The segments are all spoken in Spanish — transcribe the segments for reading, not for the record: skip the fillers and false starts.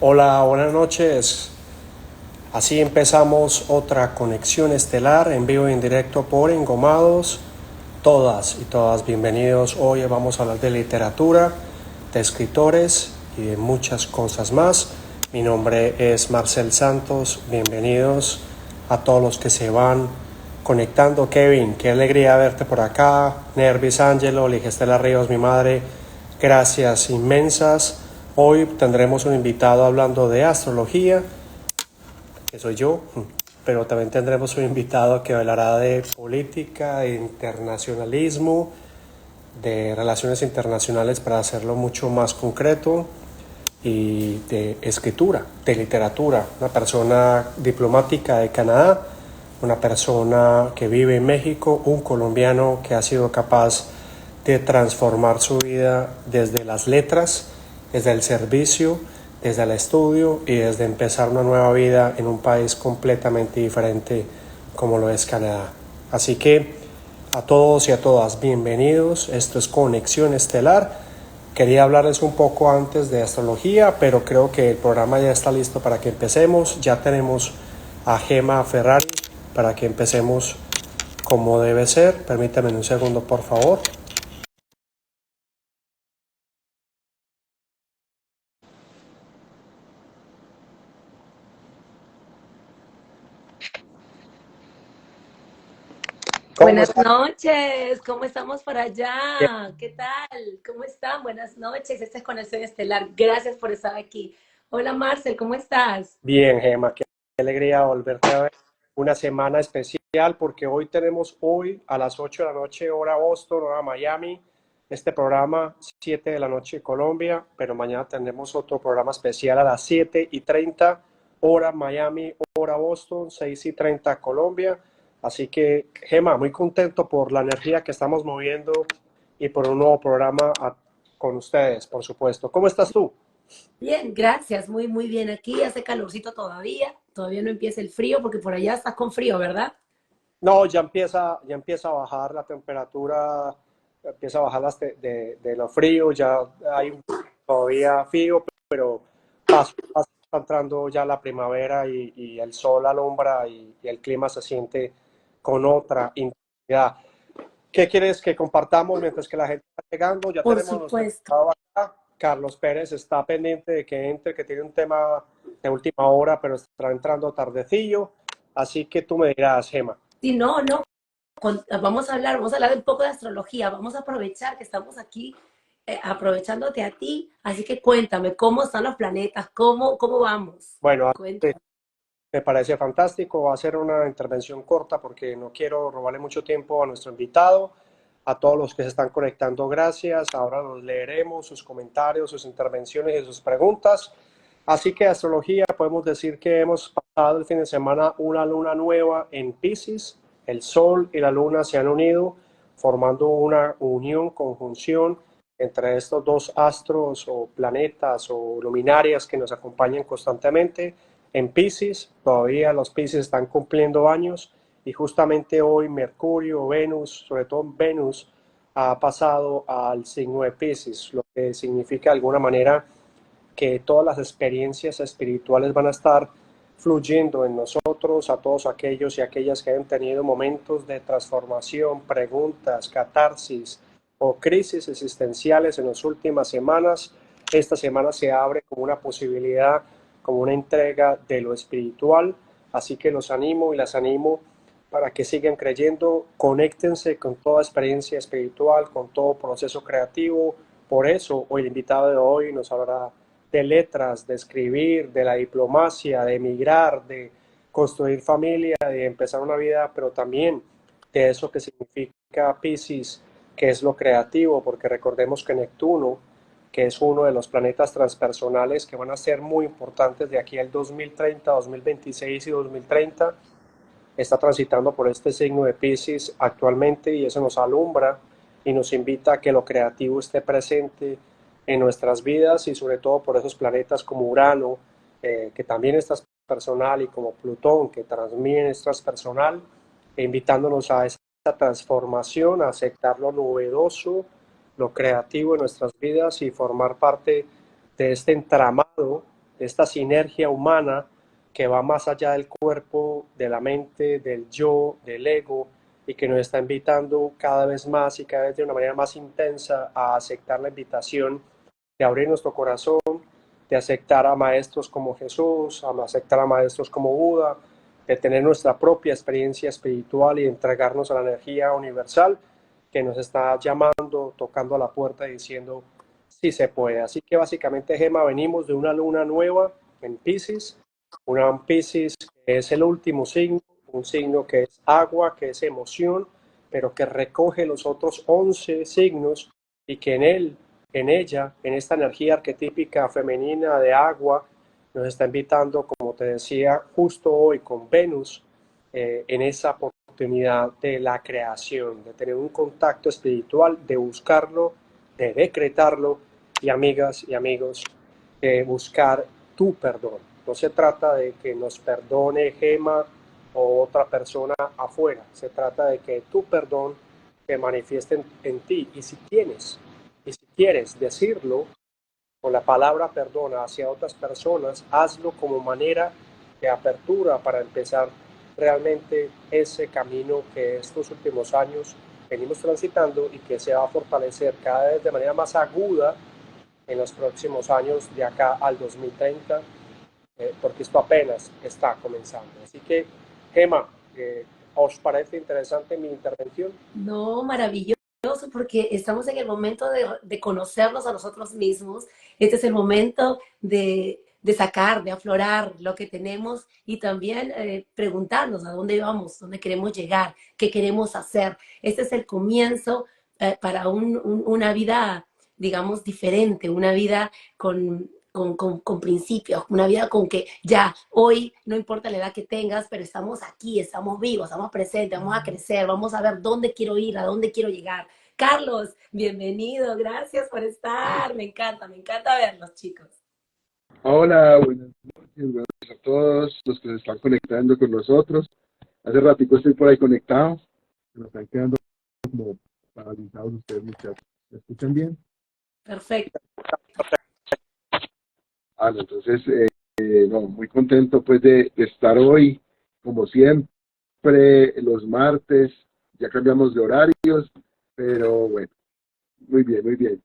Hola, buenas noches. Así empezamos otra conexión estelar en vivo y en directo por Engomados. Todas y todas bienvenidos. Hoy vamos a hablar de literatura, de escritores y de muchas cosas más. Mi nombre es Marcel Santos. Bienvenidos a todos los que se van conectando. Kevin, qué alegría verte por acá. Nervis Angelo, Ligestela Ríos, mi madre. Gracias inmensas. Hoy tendremos un invitado hablando de astrología, que soy yo, pero también tendremos un invitado que hablará de política, de internacionalismo, de relaciones internacionales para hacerlo mucho más concreto, y de escritura, de literatura. Una persona diplomática de Canadá, una persona que vive en México, un colombiano que ha sido capaz de transformar su vida desde las letras, desde el servicio, desde el estudio y desde empezar una nueva vida en un país completamente diferente como lo es Canadá. Así que a todos y a todas, bienvenidos. Esto es Conexión Estelar. Quería hablarles un poco antes de astrología, pero creo que el programa ya está listo para que empecemos. Ya tenemos a Gema Ferrari para que empecemos como debe ser. Permítanme un segundo, por favor. ¿Cómo Buenas están? noches, ¿cómo estamos por allá? ¿Qué tal? ¿Cómo están? Buenas noches, esta es Conexión Estelar. Gracias por estar aquí. Hola Marcel, ¿cómo estás? Bien, Gema, qué alegría volverte a ver. Una semana especial porque hoy a las 8 de la noche, hora Boston, hora Miami, este programa 7 de la noche Colombia, pero mañana tendremos otro programa especial a las 7:30, hora Miami, hora Boston, 6:30 Colombia. Así que, Gema, muy contento por la energía que estamos moviendo y por un nuevo programa con ustedes, por supuesto. ¿Cómo estás tú? Bien, gracias, muy bien. Aquí hace calorcito todavía no empieza el frío porque por allá estás con frío, ¿verdad? No, ya empieza a bajar la temperatura, empieza a bajar de lo frío, ya hay todavía frío, pero paso a paso está entrando ya la primavera y el sol alumbra y el clima se siente con otra intensidad. ¿Qué quieres que compartamos mientras que la gente está llegando? Ya Por tenemos nuestro supuesto. invitado acá. Carlos Pérez está pendiente de que entre, que tiene un tema de última hora, pero estará entrando tardecillo. Así que tú me dirás, Gema. Si no, no, vamos a hablar un poco de astrología, vamos a aprovechar que estamos aquí, aprovechándote a ti, así que cuéntame, ¿cómo están los planetas? ¿Cómo vamos? Bueno, Cuéntame. me parece fantástico. Va a ser una intervención corta porque no quiero robarle mucho tiempo a nuestro invitado. A todos los que se están conectando, gracias. Ahora los leeremos, sus comentarios, sus intervenciones y sus preguntas. Así que astrología, podemos decir que hemos pasado el fin de semana una luna nueva en Piscis. El Sol y la Luna se han unido formando una unión, conjunción entre estos dos astros o planetas o luminarias que nos acompañan constantemente. En Piscis, todavía los Piscis están cumpliendo años y justamente hoy Mercurio, Venus, sobre todo Venus, ha pasado al signo de Piscis, lo que significa de alguna manera que todas las experiencias espirituales van a estar fluyendo en nosotros, a todos aquellos y aquellas que hayan tenido momentos de transformación, preguntas, catarsis o crisis existenciales en las últimas semanas. Esta semana se abre como una posibilidad, como una entrega de lo espiritual, así que los animo y las animo para que sigan creyendo, conéctense con toda experiencia espiritual, con todo proceso creativo. Por eso, hoy el invitado de hoy nos hablará de letras, de escribir, de la diplomacia, de emigrar, de construir familia, de empezar una vida, pero también de eso que significa Piscis, que es lo creativo, porque recordemos que Neptuno, que es uno de los planetas transpersonales que van a ser muy importantes de aquí al 2030, 2026 y 2030, está transitando por este signo de Piscis actualmente y eso nos alumbra y nos invita a que lo creativo esté presente en nuestras vidas y sobre todo por esos planetas como Urano, que también es transpersonal, y como Plutón, que también es transpersonal, invitándonos a esta transformación, a aceptar lo novedoso, lo creativo en nuestras vidas y formar parte de este entramado esta sinergia humana que va más allá del cuerpo, de la mente, del yo, del ego, y que nos está invitando cada vez más y cada vez de una manera más intensa a aceptar la invitación de abrir nuestro corazón, de aceptar a maestros como Jesús, a aceptar a maestros como Buda, de tener nuestra propia experiencia espiritual y entregarnos a la energía universal que nos está llamando, tocando a la puerta y diciendo sí se puede. Así que básicamente, Gema, venimos de una luna nueva en Piscis, una Piscis que es el último signo, un signo que es agua, que es emoción, pero que recoge los otros 11 signos y que en él, en ella, en esta energía arquetípica femenina de agua, nos está invitando, como te decía, justo hoy con Venus, en esa oportunidad de la creación, de tener un contacto espiritual, de buscarlo, de decretarlo y amigas y amigos, buscar tu perdón. No se trata de que nos perdone Gema o otra persona afuera, se trata de que tu perdón se manifieste en ti y si tienes y si quieres decirlo con la palabra perdona hacia otras personas, hazlo como manera de apertura para empezar realmente ese camino que estos últimos años venimos transitando y que se va a fortalecer cada vez de manera más aguda en los próximos años de acá al 2030, porque esto apenas está comenzando. Así que, Gema, ¿os parece interesante mi intervención? No, maravilloso, porque estamos en el momento de conocernos a nosotros mismos. Este es el momento de sacar, de aflorar lo que tenemos y también preguntarnos a dónde vamos, dónde queremos llegar, qué queremos hacer. Este es el comienzo para una vida, digamos, diferente, una vida con principios, una vida con que ya hoy no importa la edad que tengas, pero estamos aquí, estamos vivos, estamos presentes, vamos a crecer, vamos a ver dónde quiero ir, a dónde quiero llegar. Carlos, bienvenido, gracias por estar, me encanta verlos, chicos. Hola, buenas noches, buenas noches a todos los que se están conectando con nosotros. Hace ratico estoy por ahí conectado, se nos están quedando como paralizados ustedes, muchachos. ¿Me escuchan bien? Perfecto. No, entonces, no, muy contento pues de estar hoy, como siempre, los martes, ya cambiamos de horarios, pero bueno, muy bien, muy bien.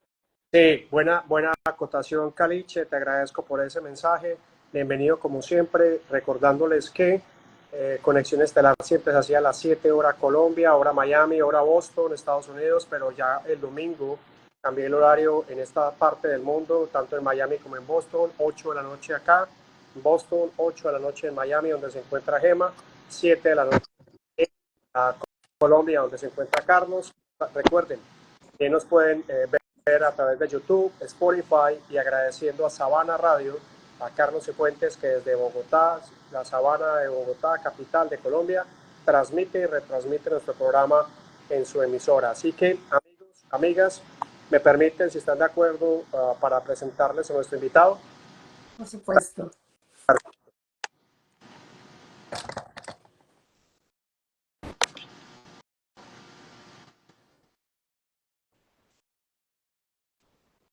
Sí, buena acotación, Caliche, te agradezco por ese mensaje. Bienvenido como siempre, recordándoles que Conexión Estelar siempre se hacía a las 7 hora Colombia, hora Miami, hora Boston, Estados Unidos, pero ya el domingo cambié el horario en esta parte del mundo, tanto en Miami como en Boston, 8 de la noche acá, en Boston, 8 de la noche en Miami, donde se encuentra Gema, 7 de la noche en Colombia, donde se encuentra Carlos. Recuerden que nos pueden ver a través de YouTube, Spotify y agradeciendo a Sabana Radio, a Carlos Cifuentes que desde Bogotá, la Sabana de Bogotá, capital de Colombia, transmite y retransmite nuestro programa en su emisora. Así que amigos, amigas, me permiten, si están de acuerdo, para presentarles a nuestro invitado. Por supuesto.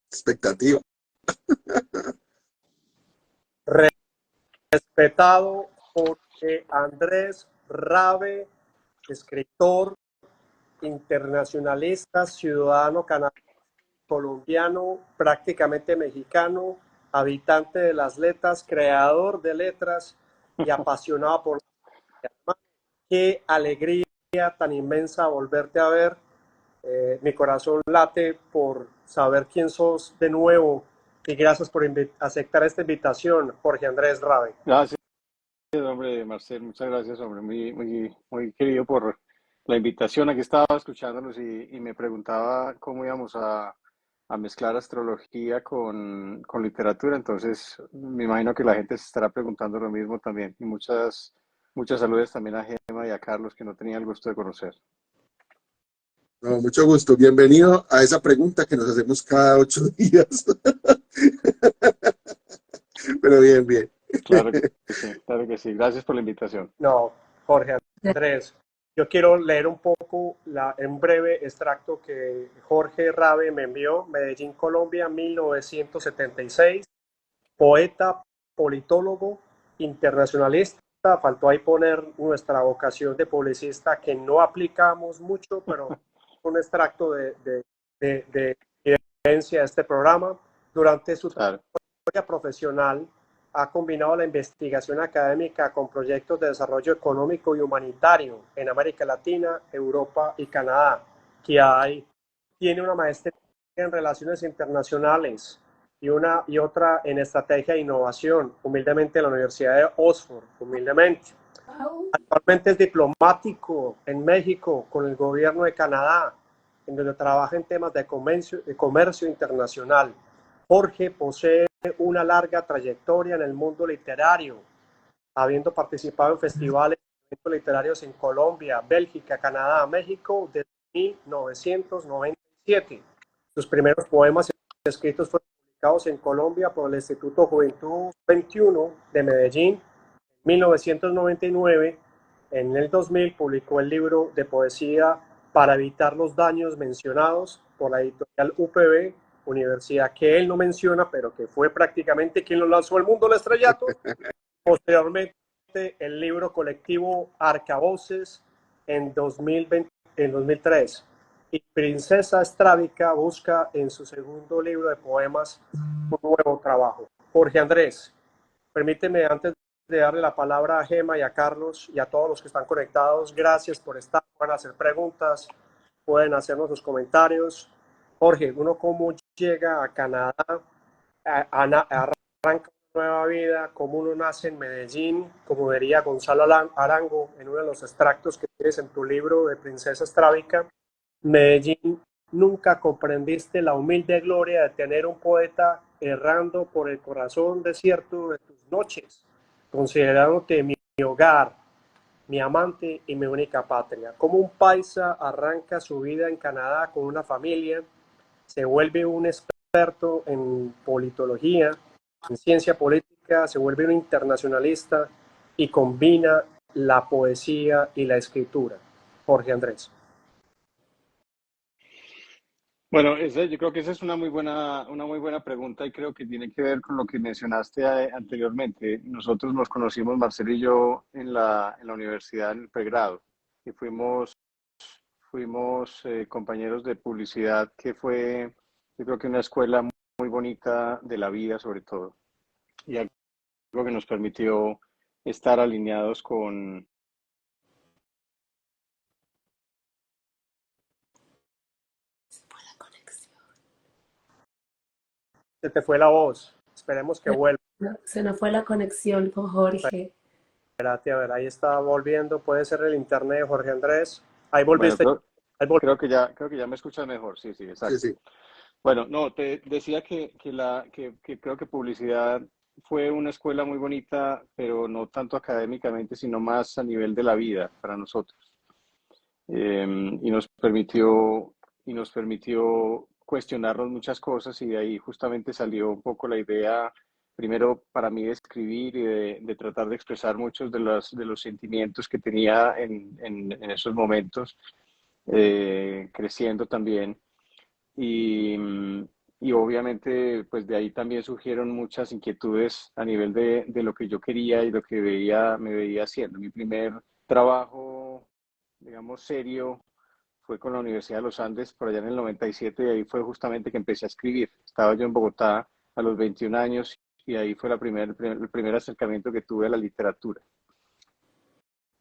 Expectativa. Respetado Jorge Andrés Rabe, escritor, internacionalista, ciudadano canadiense, colombiano, prácticamente mexicano, habitante de las letras, creador de letras y apasionado por las letras. Qué alegría tan inmensa volverte a ver. Mi corazón late por saber quién sos de nuevo y gracias por aceptar esta invitación, Jorge Andrés Rabe. Gracias, hombre, Marcel, muchas gracias, hombre, muy querido por la invitación. Aquí estaba escuchándolos y me preguntaba cómo íbamos a mezclar astrología con literatura, entonces me imagino que la gente se estará preguntando lo mismo también. Y muchas saludes también a Gemma y a Carlos, que no tenía el gusto de conocer. No, mucho gusto. Bienvenido a esa pregunta que nos hacemos cada 8 días. Pero bien, bien. Claro que sí, claro que sí. Gracias por la invitación. No, Jorge Andrés, yo quiero leer un poco un breve extracto que Jorge Rabe me envió, Medellín, Colombia, 1976, poeta, politólogo, internacionalista. Faltó ahí poner nuestra vocación de publicista, que no aplicamos mucho, pero un extracto de evidencia de este programa. Durante su Claro. trayectoria profesional, ha combinado la investigación académica con proyectos de desarrollo económico y humanitario en América Latina, Europa y Canadá. Tiene una maestría en Relaciones Internacionales y otra en Estrategia e Innovación, humildemente en la Universidad de Oxford, humildemente. Actualmente es diplomático en México con el gobierno de Canadá, en donde trabaja en temas de comercio internacional. Jorge posee una larga trayectoria en el mundo literario, habiendo participado en festivales y eventos literarios en Colombia, Bélgica, Canadá, México desde 1997. Sus primeros poemas escritos fueron publicados en Colombia por el Instituto Juventud 21 de Medellín en 1999. En el 2000 publicó el libro de poesía Para evitar los daños mencionados por la editorial UPB, universidad que él no menciona, pero que fue prácticamente quien lo lanzó al mundo al estrellato. Posteriormente, el libro colectivo Arcavoces en 2003. Y Princesa Estrábica busca en su segundo libro de poemas un nuevo trabajo. Jorge Andrés, permíteme, antes de darle la palabra a Gema y a Carlos y a todos los que están conectados, gracias por estar, pueden hacer preguntas, pueden hacernos sus comentarios. Jorge, ¿uno cómo llega a Canadá? Arranca una nueva vida, cómo uno nace en Medellín, como diría Gonzalo Arango en uno de los extractos que tienes en tu libro de Princesa Estrábica. Medellín, nunca comprendiste la humilde gloria de tener un poeta errando por el corazón desierto de tus noches, considerándote mi hogar, mi amante y mi única patria. Como un paisa arranca su vida en Canadá con una familia, se vuelve un experto en politología, en ciencia política, se vuelve un internacionalista y combina la poesía y la escritura. Jorge Andrés. Bueno, yo creo que esa es una muy buena pregunta y creo que tiene que ver con lo que mencionaste anteriormente. Nosotros nos conocimos, Marcelo y yo, en la universidad, en el pregrado, y fuimos compañeros de publicidad, que fue, yo creo que una escuela muy bonita de la vida, sobre todo, y algo que nos permitió estar alineados con... Se te fue la voz, esperemos que vuelva. No, se nos fue la conexión con Jorge. Espérate, a ver, ahí está volviendo, puede ser el internet de Jorge Andrés. Ahí Bueno, volviste. creo que ya me escuchas mejor, sí, exacto. Sí. Bueno, no, te decía que creo que publicidad fue una escuela muy bonita, pero no tanto académicamente, sino más a nivel de la vida para nosotros. Y nos permitió cuestionarnos muchas cosas, y de ahí justamente salió un poco la idea, primero para mí, de escribir y de tratar de expresar muchos de los sentimientos que tenía en esos momentos, creciendo también. Y, y obviamente, pues de ahí también surgieron muchas inquietudes a nivel de lo que yo quería y lo que me veía haciendo. Mi primer trabajo, digamos, serio, fue con la Universidad de los Andes por allá en el 97, y ahí fue justamente que empecé a escribir. Estaba yo en Bogotá a los 21 años, y ahí fue el primer acercamiento que tuve a la literatura.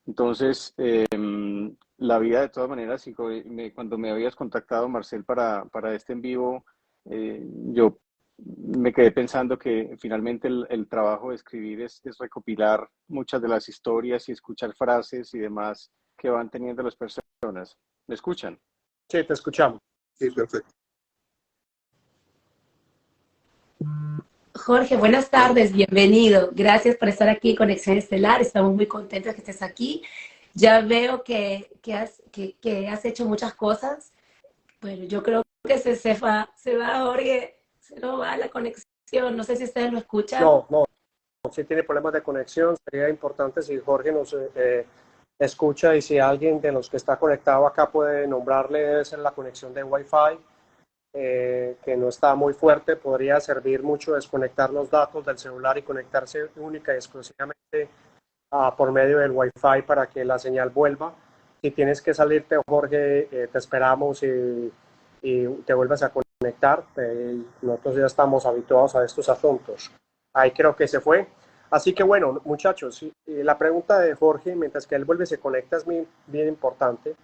Entonces, la vida, de todas maneras, y cuando me habías contactado, Marcel, para este en vivo, yo me quedé pensando que finalmente el trabajo de escribir es recopilar muchas de las historias y escuchar frases y demás que van teniendo las personas. ¿Me escuchan? Sí, te escuchamos. Sí, perfecto. Jorge, buenas tardes, bienvenido. Gracias por estar aquí en Conexión Estelar. Estamos muy contentos que estés aquí. Ya veo que has hecho muchas cosas. Bueno, yo creo que se va, Jorge, se nos va la conexión. No sé si ustedes lo escuchan. No, si tiene problemas de conexión, sería importante si Jorge nos escucha, y si alguien de los que está conectado acá puede nombrarle, debe ser la conexión de Wi-Fi. que no está muy fuerte, podría servir mucho desconectar los datos del celular y conectarse única y exclusivamente por medio del Wi-Fi para que la señal vuelva. Si tienes que salirte, Jorge, te esperamos y te vuelvas a conectar. Nosotros ya estamos habituados a estos asuntos. Ahí creo que se fue. Así que bueno, muchachos, la pregunta de Jorge, mientras que él vuelve y se conecta, es bien importante,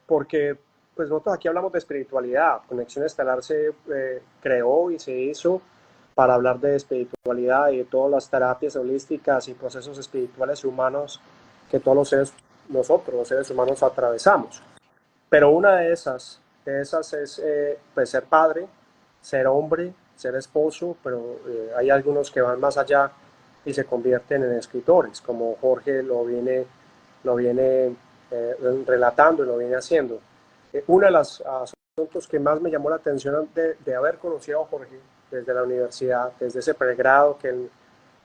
porque pues nosotros aquí hablamos de espiritualidad. Conexión Estelar se creó y se hizo para hablar de espiritualidad y de todas las terapias holísticas y procesos espirituales humanos que todos nosotros, los seres humanos, atravesamos. Pero una de esas es pues ser padre, ser hombre, ser esposo, pero hay algunos que van más allá y se convierten en escritores, como Jorge lo viene relatando y lo viene haciendo. Uno de los asuntos que más me llamó la atención de haber conocido a Jorge desde la universidad, desde ese pregrado que él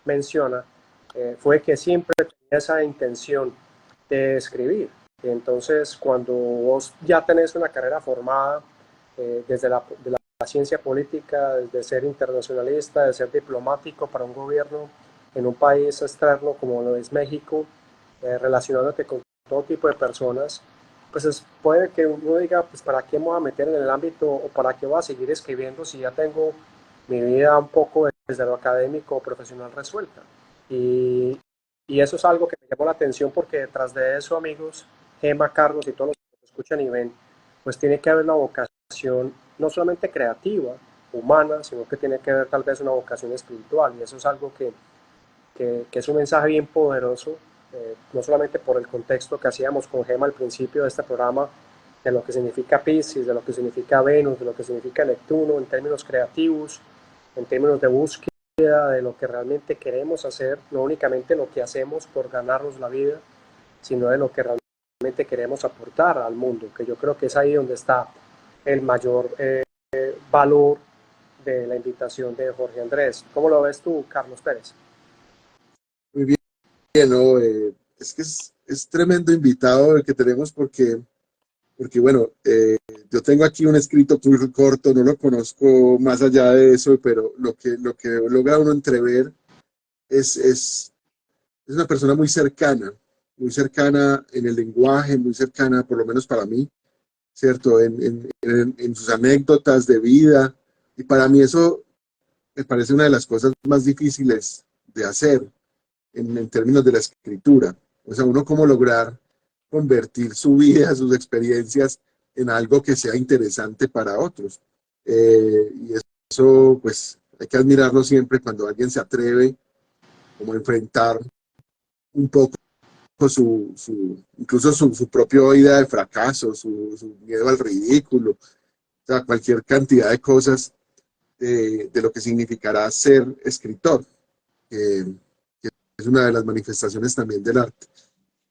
menciona, fue que siempre tenía esa intención de escribir. Entonces, cuando vos ya tenés una carrera formada desde de la ciencia política, de ser internacionalista, de ser diplomático para un gobierno en un país externo como lo es México, relacionándote con todo tipo de personas, pues puede que uno diga, pues para qué me voy a meter en el ámbito o para qué voy a seguir escribiendo si ya tengo mi vida un poco desde lo académico o profesional resuelta. Y, y eso es algo que me llamó la atención porque detrás de eso, amigos, Gema, Carlos y todos los que escuchan y ven, pues tiene que haber una vocación no solamente creativa, humana, sino que tiene que haber tal vez una vocación espiritual. Y eso es algo que es un mensaje bien poderoso, no solamente por el contexto que hacíamos con Gema al principio de este programa, de lo que significa Piscis, de lo que significa Venus, de lo que significa Neptuno en términos creativos, en términos de búsqueda de lo que realmente queremos hacer, no únicamente lo que hacemos por ganarnos la vida, sino de lo que realmente queremos aportar al mundo, que yo creo que es ahí donde está el mayor valor de la invitación de Jorge Andrés. ¿Cómo lo ves tú, Carlos Pérez? Muy bien, ¿no? Es que es tremendo invitado el que tenemos porque bueno, yo tengo aquí un escrito muy corto, no lo conozco más allá de eso, pero lo que logra uno entrever es una persona muy cercana en el lenguaje, muy cercana, por lo menos para mí, ¿cierto? En sus anécdotas de vida. Y para mí eso me parece una de las cosas más difíciles de hacer en términos de la escritura. O sea, uno cómo lograr convertir su vida, sus experiencias en algo que sea interesante para otros. Y eso, pues, hay que admirarlo siempre cuando alguien se atreve como a enfrentar un poco incluso su propia idea de fracaso, su miedo al ridículo, o sea, cualquier cantidad de cosas de lo que significará ser escritor, que es una de las manifestaciones también del arte.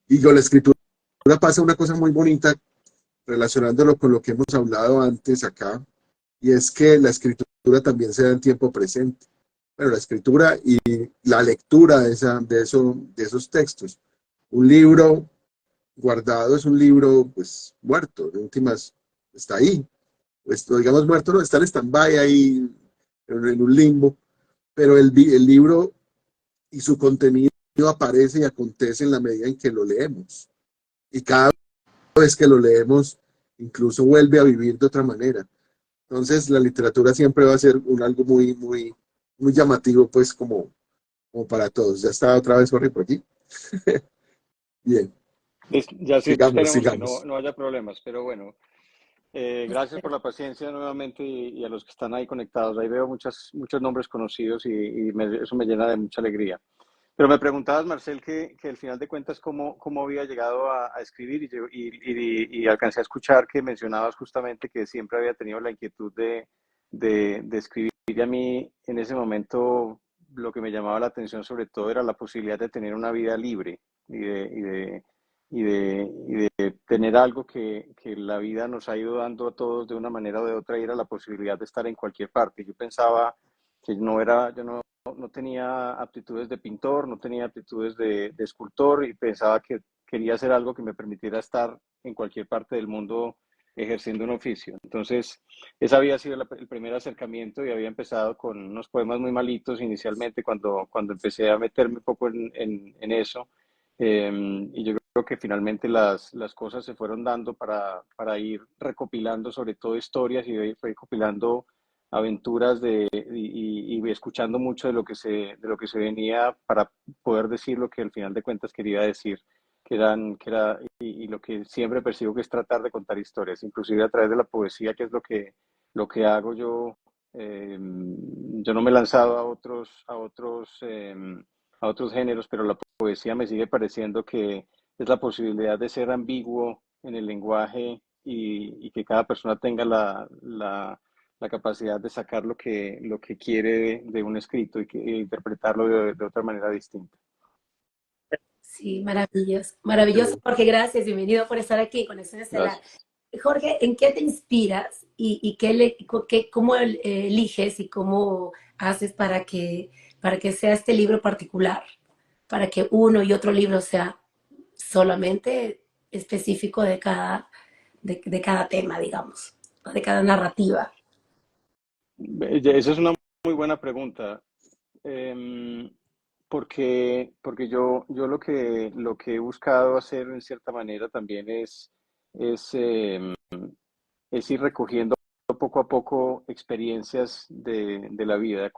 Y con la escritura pasa una cosa muy bonita relacionándolo con lo que hemos hablado antes acá, y es que la escritura también se da en tiempo presente. Bueno, la escritura y la lectura de esos textos. Un libro guardado es un libro, pues, muerto, de últimas, está ahí. Pues, digamos muerto, no, está en stand-by ahí, en un limbo, pero el libro y su contenido aparece y acontece en la medida en que lo leemos. Y cada vez que lo leemos, incluso vuelve a vivir de otra manera. Entonces, la literatura siempre va a ser algo muy llamativo, pues, como para todos. Ya está otra vez Jorge por aquí. Bien, Ya sí esperemos que sigamos. no haya problemas, pero bueno, gracias por la paciencia nuevamente y a los que están ahí conectados. Ahí veo muchos nombres conocidos eso me llena de mucha alegría. Pero me preguntabas, Marcel, que al final de cuentas cómo había llegado a escribir y alcancé a escuchar que mencionabas justamente que siempre había tenido la inquietud de escribir. Y a mí en ese momento lo que me llamaba la atención sobre todo era la posibilidad de tener una vida libre y de tener algo que la vida nos ha ido dando a todos de una manera o de otra, y era la posibilidad de estar en cualquier parte. Yo pensaba que yo no tenía aptitudes de pintor, no tenía aptitudes de escultor, y pensaba que quería hacer algo que me permitiera estar en cualquier parte del mundo ejerciendo un oficio. Entonces, ese había sido el primer acercamiento y había empezado con unos poemas muy malitos inicialmente cuando empecé a meterme un poco en eso. Y yo creo que finalmente las cosas se fueron dando para ir recopilando sobre todo historias y ir recopilando aventuras y escuchando mucho de lo que se venía para poder decir lo que al final de cuentas quería decir, y lo que siempre persigo que es tratar de contar historias, inclusive a través de la poesía, que es lo que hago yo. Yo no me he lanzado a otros géneros, pero la poesía me sigue pareciendo que es la posibilidad de ser ambiguo en el lenguaje y que cada persona tenga la capacidad de sacar lo que quiere de un escrito e interpretarlo de otra manera distinta. Sí, maravilloso, maravilloso, Jorge, gracias, bienvenido por estar aquí, Conexión Estelar. Gracias. Jorge, ¿en qué te inspiras y cómo eliges y cómo haces para que sea este libro particular? Para que uno y otro libro sea solamente específico de cada tema, digamos, o de cada narrativa. Esa es una muy buena pregunta. Em, porque yo lo que he buscado hacer en cierta manera también es, em, es ir recogiendo poco a poco experiencias de la vida.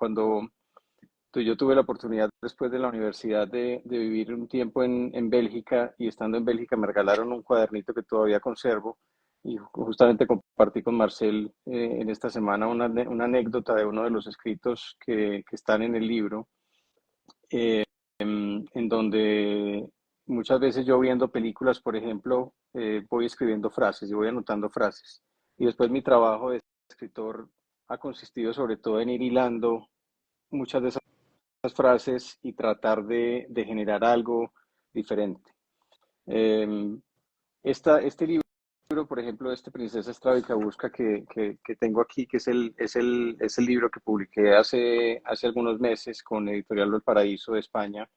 Yo tuve la oportunidad después de la universidad de vivir un tiempo en Bélgica, y estando en Bélgica me regalaron un cuadernito que todavía conservo, y justamente compartí con Marcel en esta semana una anécdota de uno de los escritos que están en el libro, en donde muchas veces yo viendo películas, por ejemplo, voy escribiendo frases y voy anotando frases. Y después mi trabajo de escritor ha consistido sobre todo en ir hilando muchas de esas frases y tratar de generar algo diferente. Eh, este libro, por ejemplo, este Princesa Estrábica Busca que tengo aquí, que es el libro que publiqué hace algunos meses con Editorial del Paraíso de España,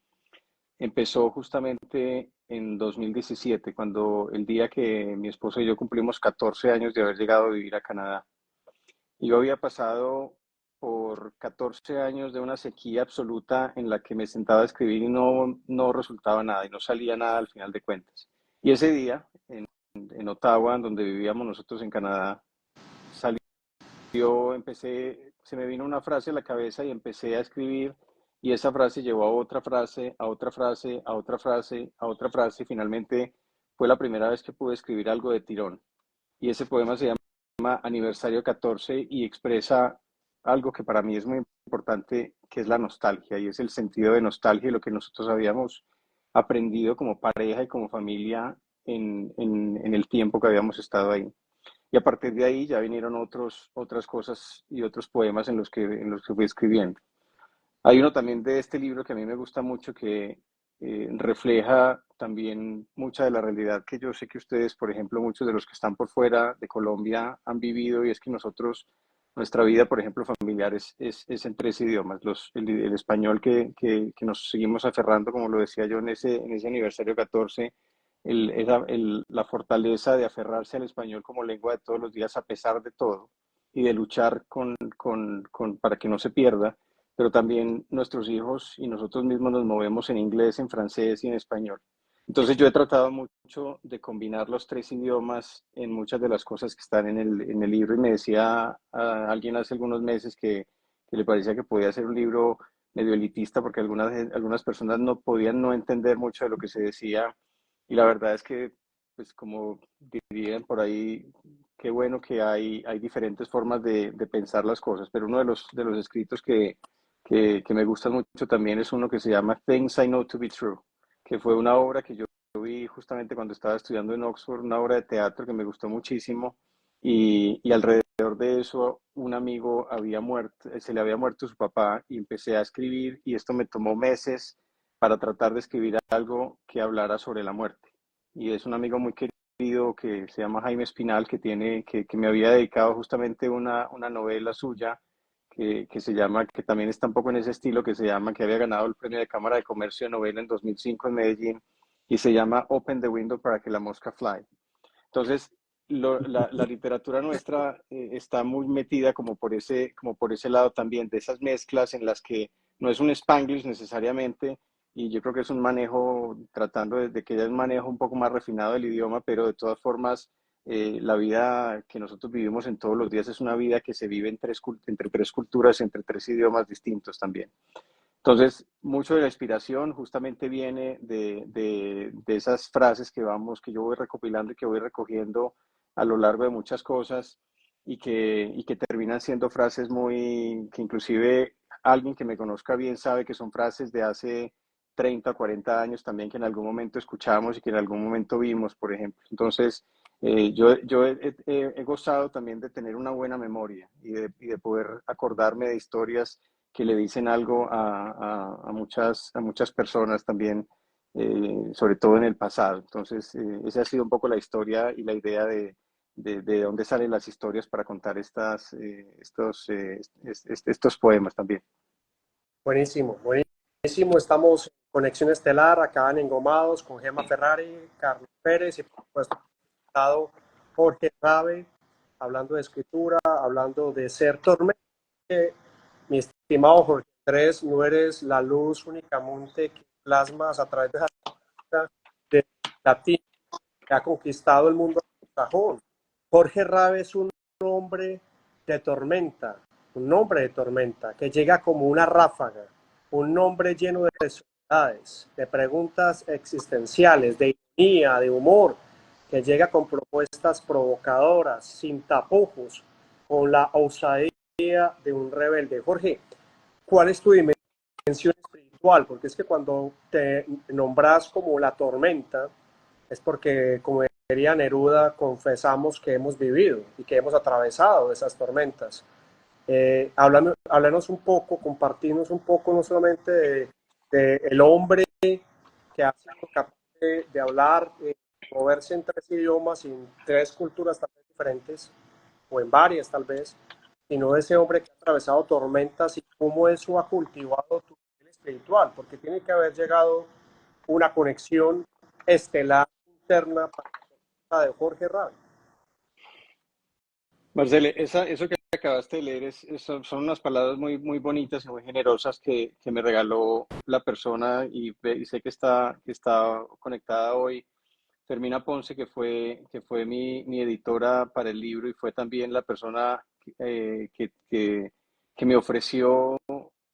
empezó justamente en 2017, cuando el día que mi esposo y yo cumplimos 14 años de haber llegado a vivir a Canadá. Y yo había pasado por 14 años de una sequía absoluta en la que me sentaba a escribir y no resultaba nada y no salía nada al final de cuentas. Y ese día, en Ottawa, donde vivíamos nosotros en Canadá, se me vino una frase a la cabeza y empecé a escribir, y esa frase llevó a otra frase, a otra frase, a otra frase, a otra frase, y finalmente fue la primera vez que pude escribir algo de tirón. Y ese poema se llama Aniversario 14 y expresa algo que para mí es muy importante, que es la nostalgia, y es el sentido de nostalgia y lo que nosotros habíamos aprendido como pareja y como familia en el tiempo que habíamos estado ahí. Y a partir de ahí ya vinieron otras cosas y otros poemas en los que fui escribiendo. Hay uno también de este libro que a mí me gusta mucho, que refleja también mucha de la realidad que yo sé que ustedes, por ejemplo, muchos de los que están por fuera de Colombia han vivido, y es que nuestra vida, por ejemplo, familiar es en tres idiomas. El español que nos seguimos aferrando, como lo decía yo en ese aniversario 14, la fortaleza de aferrarse al español como lengua de todos los días a pesar de todo, y de luchar para que no se pierda. Pero también nuestros hijos y nosotros mismos nos movemos en inglés, en francés y en español. Entonces yo he tratado mucho de combinar los tres idiomas en muchas de las cosas que están en el libro, y me decía a alguien hace algunos meses que le parecía que podía ser un libro medio elitista porque algunas personas no podían no entender mucho de lo que se decía, y la verdad es que, pues como dirían por ahí, qué bueno que hay diferentes formas de pensar las cosas, pero uno de los escritos que me gustan mucho también es uno que se llama Things I Know to Be True, que fue una obra que yo vi justamente cuando estaba estudiando en Oxford, una obra de teatro que me gustó muchísimo, y alrededor de eso un amigo había muerto, se le había muerto su papá, y empecé a escribir, y esto me tomó meses para tratar de escribir algo que hablara sobre la muerte. Y es un amigo muy querido que se llama Jaime Espinal, que me había dedicado justamente una novela suya que se llama, que también está un poco en ese estilo, que se llama, que había ganado el premio de Cámara de Comercio de Novela en 2005 en Medellín, y se llama Open the Window para que la mosca fly. Entonces, la literatura nuestra está muy metida como por ese lado también, de esas mezclas en las que no es un Spanglish necesariamente, y yo creo que es un manejo, tratando de que haya un manejo un poco más refinado del idioma, pero de todas formas, la vida que nosotros vivimos en todos los días es una vida que se vive entre tres culturas, entre tres idiomas distintos también. Entonces, mucho de la inspiración justamente viene de esas frases que yo voy recopilando y que voy recogiendo a lo largo de muchas cosas y que terminan siendo frases que inclusive alguien que me conozca bien sabe que son frases de hace 30 o 40 años también que en algún momento escuchamos y que en algún momento vimos, por ejemplo. Entonces, yo he gozado también de tener una buena memoria y de poder acordarme de historias que le dicen algo a muchas personas también, sobre todo en el pasado. Entonces, esa ha sido un poco la historia y la idea de dónde salen las historias para contar estos poemas también. Buenísimo, buenísimo. Estamos en Conexión Estelar, acá en Engomados, con Gemma Ferrari, Carlos Pérez y por supuesto invitado Jorge Rabe, hablando de escritura, hablando de ser tormenta. Mi estimado Jorge Andrés, no eres la luz únicamente que plasmas a través de esa tinta de latín que ha conquistado el mundo sajón. Jorge Rabe es un hombre de tormenta, un hombre de tormenta que llega como una ráfaga, un hombre lleno de soledades, de preguntas existenciales, de ironía, de humor, que llega con propuestas provocadoras, sin tapujos, con la osadía de un rebelde. Jorge, ¿cuál es tu dimensión espiritual? Porque es que cuando te nombras como la tormenta, es porque, como diría Neruda, confesamos que hemos vivido y que hemos atravesado esas tormentas. Háblanos un poco, compartirnos un poco, no solamente de el hombre que ha sido capaz de hablar, moverse en tres idiomas y en tres culturas tal vez diferentes, o en varias tal vez, sino de ese hombre que ha atravesado tormentas y cómo eso ha cultivado tu nivel espiritual, porque tiene que haber llegado una conexión estelar interna para la de Jorge Rabe. Marcele, eso que acabaste de leer son unas palabras muy bonitas y muy generosas que me regaló la persona y sé que está conectada hoy. Fermina Ponce, que fue mi editora para el libro y fue también la persona que me ofreció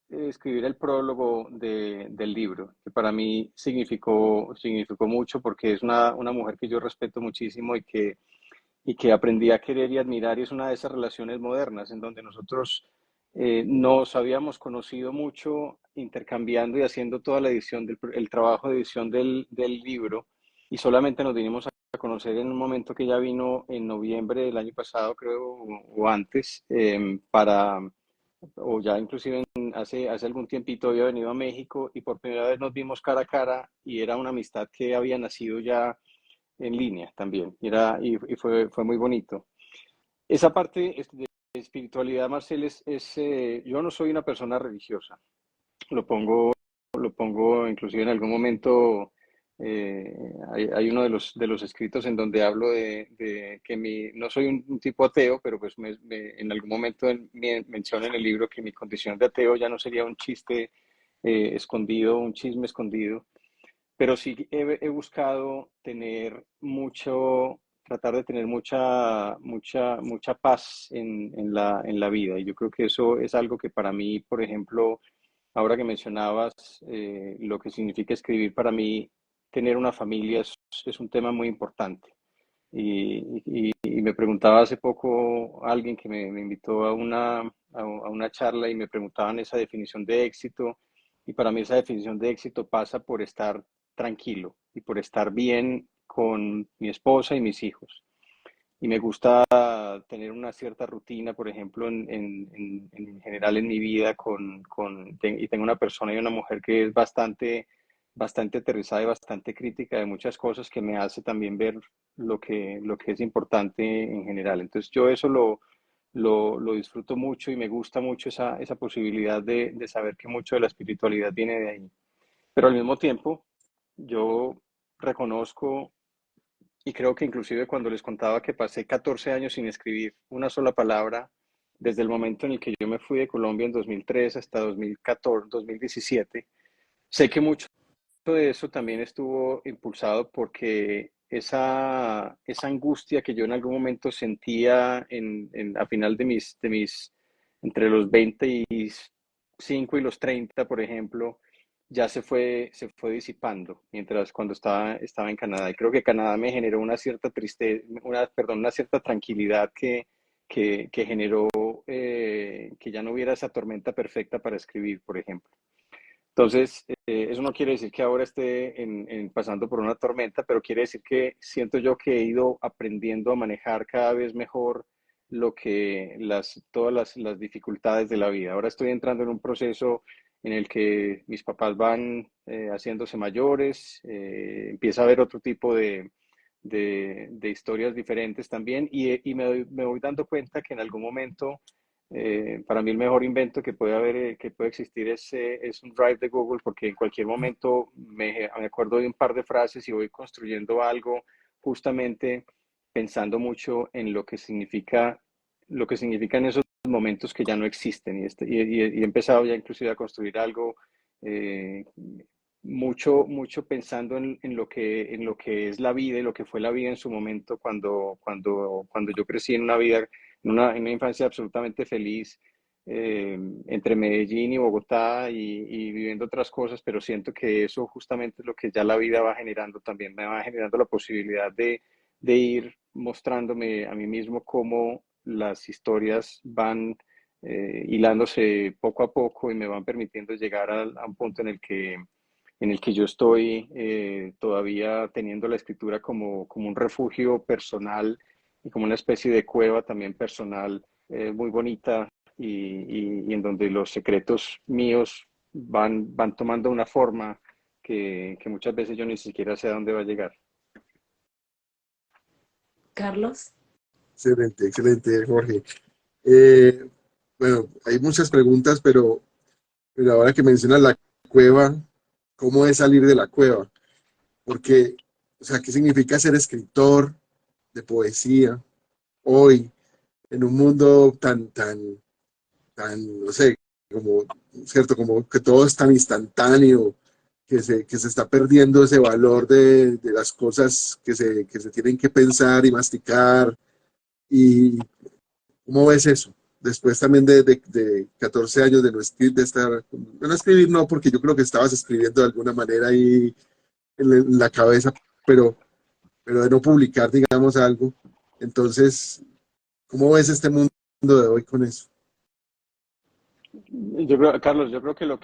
escribir el prólogo del libro, que para mí significó mucho porque es una mujer que yo respeto muchísimo y que aprendí a querer y admirar, y es una de esas relaciones modernas en donde nosotros nos habíamos conocido mucho intercambiando y haciendo toda la edición, el trabajo de edición del libro, y solamente nos vinimos a conocer en un momento que ella vino en noviembre del año pasado, creo, o antes, o ya inclusive hace algún tiempito había venido a México y por primera vez nos vimos cara a cara y era una amistad que había nacido ya en línea también. Fue muy bonito. Esa parte de espiritualidad, Marcel, yo no soy una persona religiosa. Lo pongo, lo pongo inclusive en algún momento. Hay uno de los escritos en donde hablo de que no soy un tipo ateo, pero pues en algún momento menciono en el libro que mi condición de ateo ya no sería un chiste escondido, un chisme escondido, pero sí he buscado tratar de tener mucha paz en la vida. Y yo creo que eso es algo que para mí, por ejemplo, ahora que mencionabas lo que significa escribir, para mí tener una familia es un tema muy importante. Y me preguntaba hace poco alguien que me invitó a una charla y me preguntaban esa definición de éxito. Y para mí esa definición de éxito pasa por estar tranquilo y por estar bien con mi esposa y mis hijos. Y me gusta tener una cierta rutina, por ejemplo, en general en mi vida y tengo una persona y una mujer que es bastante aterrizada y bastante crítica de muchas cosas que me hace también ver lo que es importante en general. Entonces yo eso lo disfruto mucho y me gusta mucho esa posibilidad de saber que mucho de la espiritualidad viene de ahí. Pero al mismo tiempo, yo reconozco y creo que inclusive cuando les contaba que pasé 14 años sin escribir una sola palabra, desde el momento en el que yo me fui de Colombia en 2003 hasta 2014, 2017, sé que mucho de eso también estuvo impulsado porque esa angustia que yo en algún momento sentía a final entre los 25 y los 30, por ejemplo, ya se fue disipando mientras cuando estaba en Canadá. Y creo que Canadá me generó una cierta tristeza, perdón, una cierta tranquilidad que generó que ya no hubiera esa tormenta perfecta para escribir, por ejemplo. Entonces, eso no quiere decir que ahora esté pasando por una tormenta, pero quiere decir que siento yo que he ido aprendiendo a manejar cada vez mejor todas las dificultades de la vida. Ahora estoy entrando en un proceso en el que mis papás van haciéndose mayores, empieza a haber otro tipo de historias diferentes también y me voy dando cuenta que en algún momento para mí el mejor invento que puede haber, que puede existir es un Drive de Google, porque en cualquier momento me acuerdo de un par de frases y voy construyendo algo justamente pensando mucho en lo que significan esos momentos que ya no existen. Y he empezado ya inclusive a construir algo eh, mucho pensando en lo que es la vida y lo que fue la vida en su momento cuando yo crecí en una vida en una infancia absolutamente feliz, entre Medellín y Bogotá y viviendo otras cosas, pero siento que eso justamente es lo que ya la vida va generando también, me va generando la posibilidad de ir mostrándome a mí mismo cómo las historias van hilándose poco a poco y me van permitiendo llegar a un punto en el que yo estoy todavía teniendo la escritura como un refugio personal y como una especie de cueva también personal muy bonita y en donde los secretos míos van tomando una forma que muchas veces yo ni siquiera sé a dónde va a llegar. Carlos. Excelente, excelente, Jorge. Eh, bueno, hay muchas preguntas, pero ahora que mencionas la cueva, ¿cómo es salir de la cueva? Porque, o sea, ¿qué significa ser escritor de poesía hoy en un mundo tan, no sé, como, cierto, como que todo es tan instantáneo, que se está perdiendo ese valor de las cosas que se tienen que pensar y masticar? ¿Y cómo ves eso? Después también de 14 años de no escribir, de no escribir, no, porque yo creo que estabas escribiendo de alguna manera ahí en la cabeza, pero de no publicar, digamos, algo. Entonces, ¿cómo ves este mundo de hoy con eso? Carlos, yo creo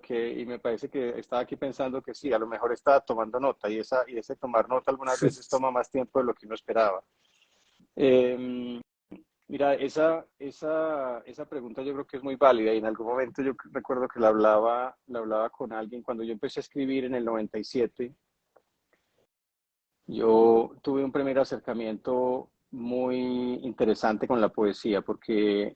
que y me parece que estaba aquí pensando que sí, a lo mejor estaba tomando nota y ese tomar nota algunas veces toma más tiempo de lo que uno esperaba. Eh, Mira, esa pregunta yo creo que es muy válida y en algún momento yo recuerdo que la hablaba con alguien cuando yo empecé a escribir en el 97. Yo tuve un primer acercamiento muy interesante con la poesía porque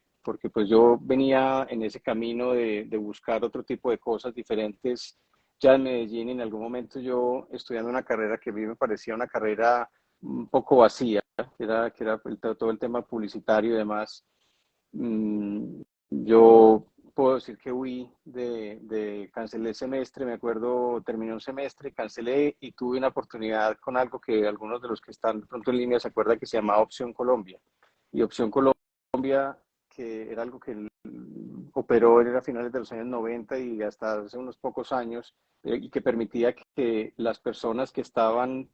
pues yo venía en ese camino de buscar otro tipo de cosas diferentes ya en Medellín y en algún momento yo estudiando una carrera que a mí me parecía una carrera un poco vacía, que era todo el tema publicitario y demás. Yo puedo decir que cancelé el semestre, me acuerdo, terminé un semestre, cancelé y tuve una oportunidad con algo que algunos de los que están de pronto en línea se acuerdan que se llamaba Opción Colombia. Y Opción Colombia, que era algo que operó a finales de los años 90 y hasta hace unos pocos años, y que permitía que las personas que estaban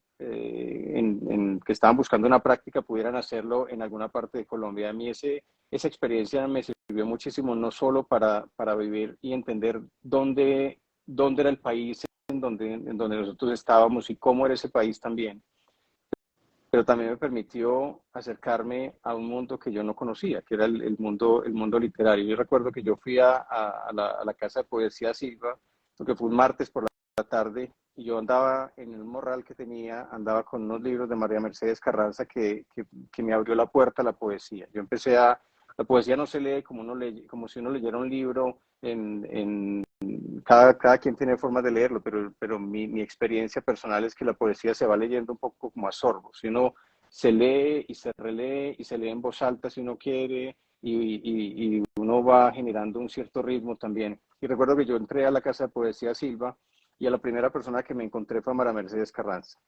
buscando una práctica pudieran hacerlo en alguna parte de Colombia. A mí esa experiencia me sirvió muchísimo, no solo para vivir y entender dónde era el país en donde nosotros estábamos y cómo era ese país también, pero también me permitió acercarme a un mundo que yo no conocía, que era el mundo literario. Yo recuerdo que yo fui a la Casa de Poesía Silva, que fue un martes por la tarde, y yo andaba en el morral que tenía, andaba con unos libros de María Mercedes Carranza que me abrió la puerta a la poesía. La poesía no se lee como si uno leyera un libro cada quien tiene formas de leerlo, pero mi experiencia personal es que la poesía se va leyendo un poco como a sorbos. Si uno se lee y se relee y se lee en voz alta si uno quiere y uno va generando un cierto ritmo también. Y recuerdo que yo entré a la Casa de Poesía Silva y a la primera persona que me encontré fue a María Mercedes Carranza.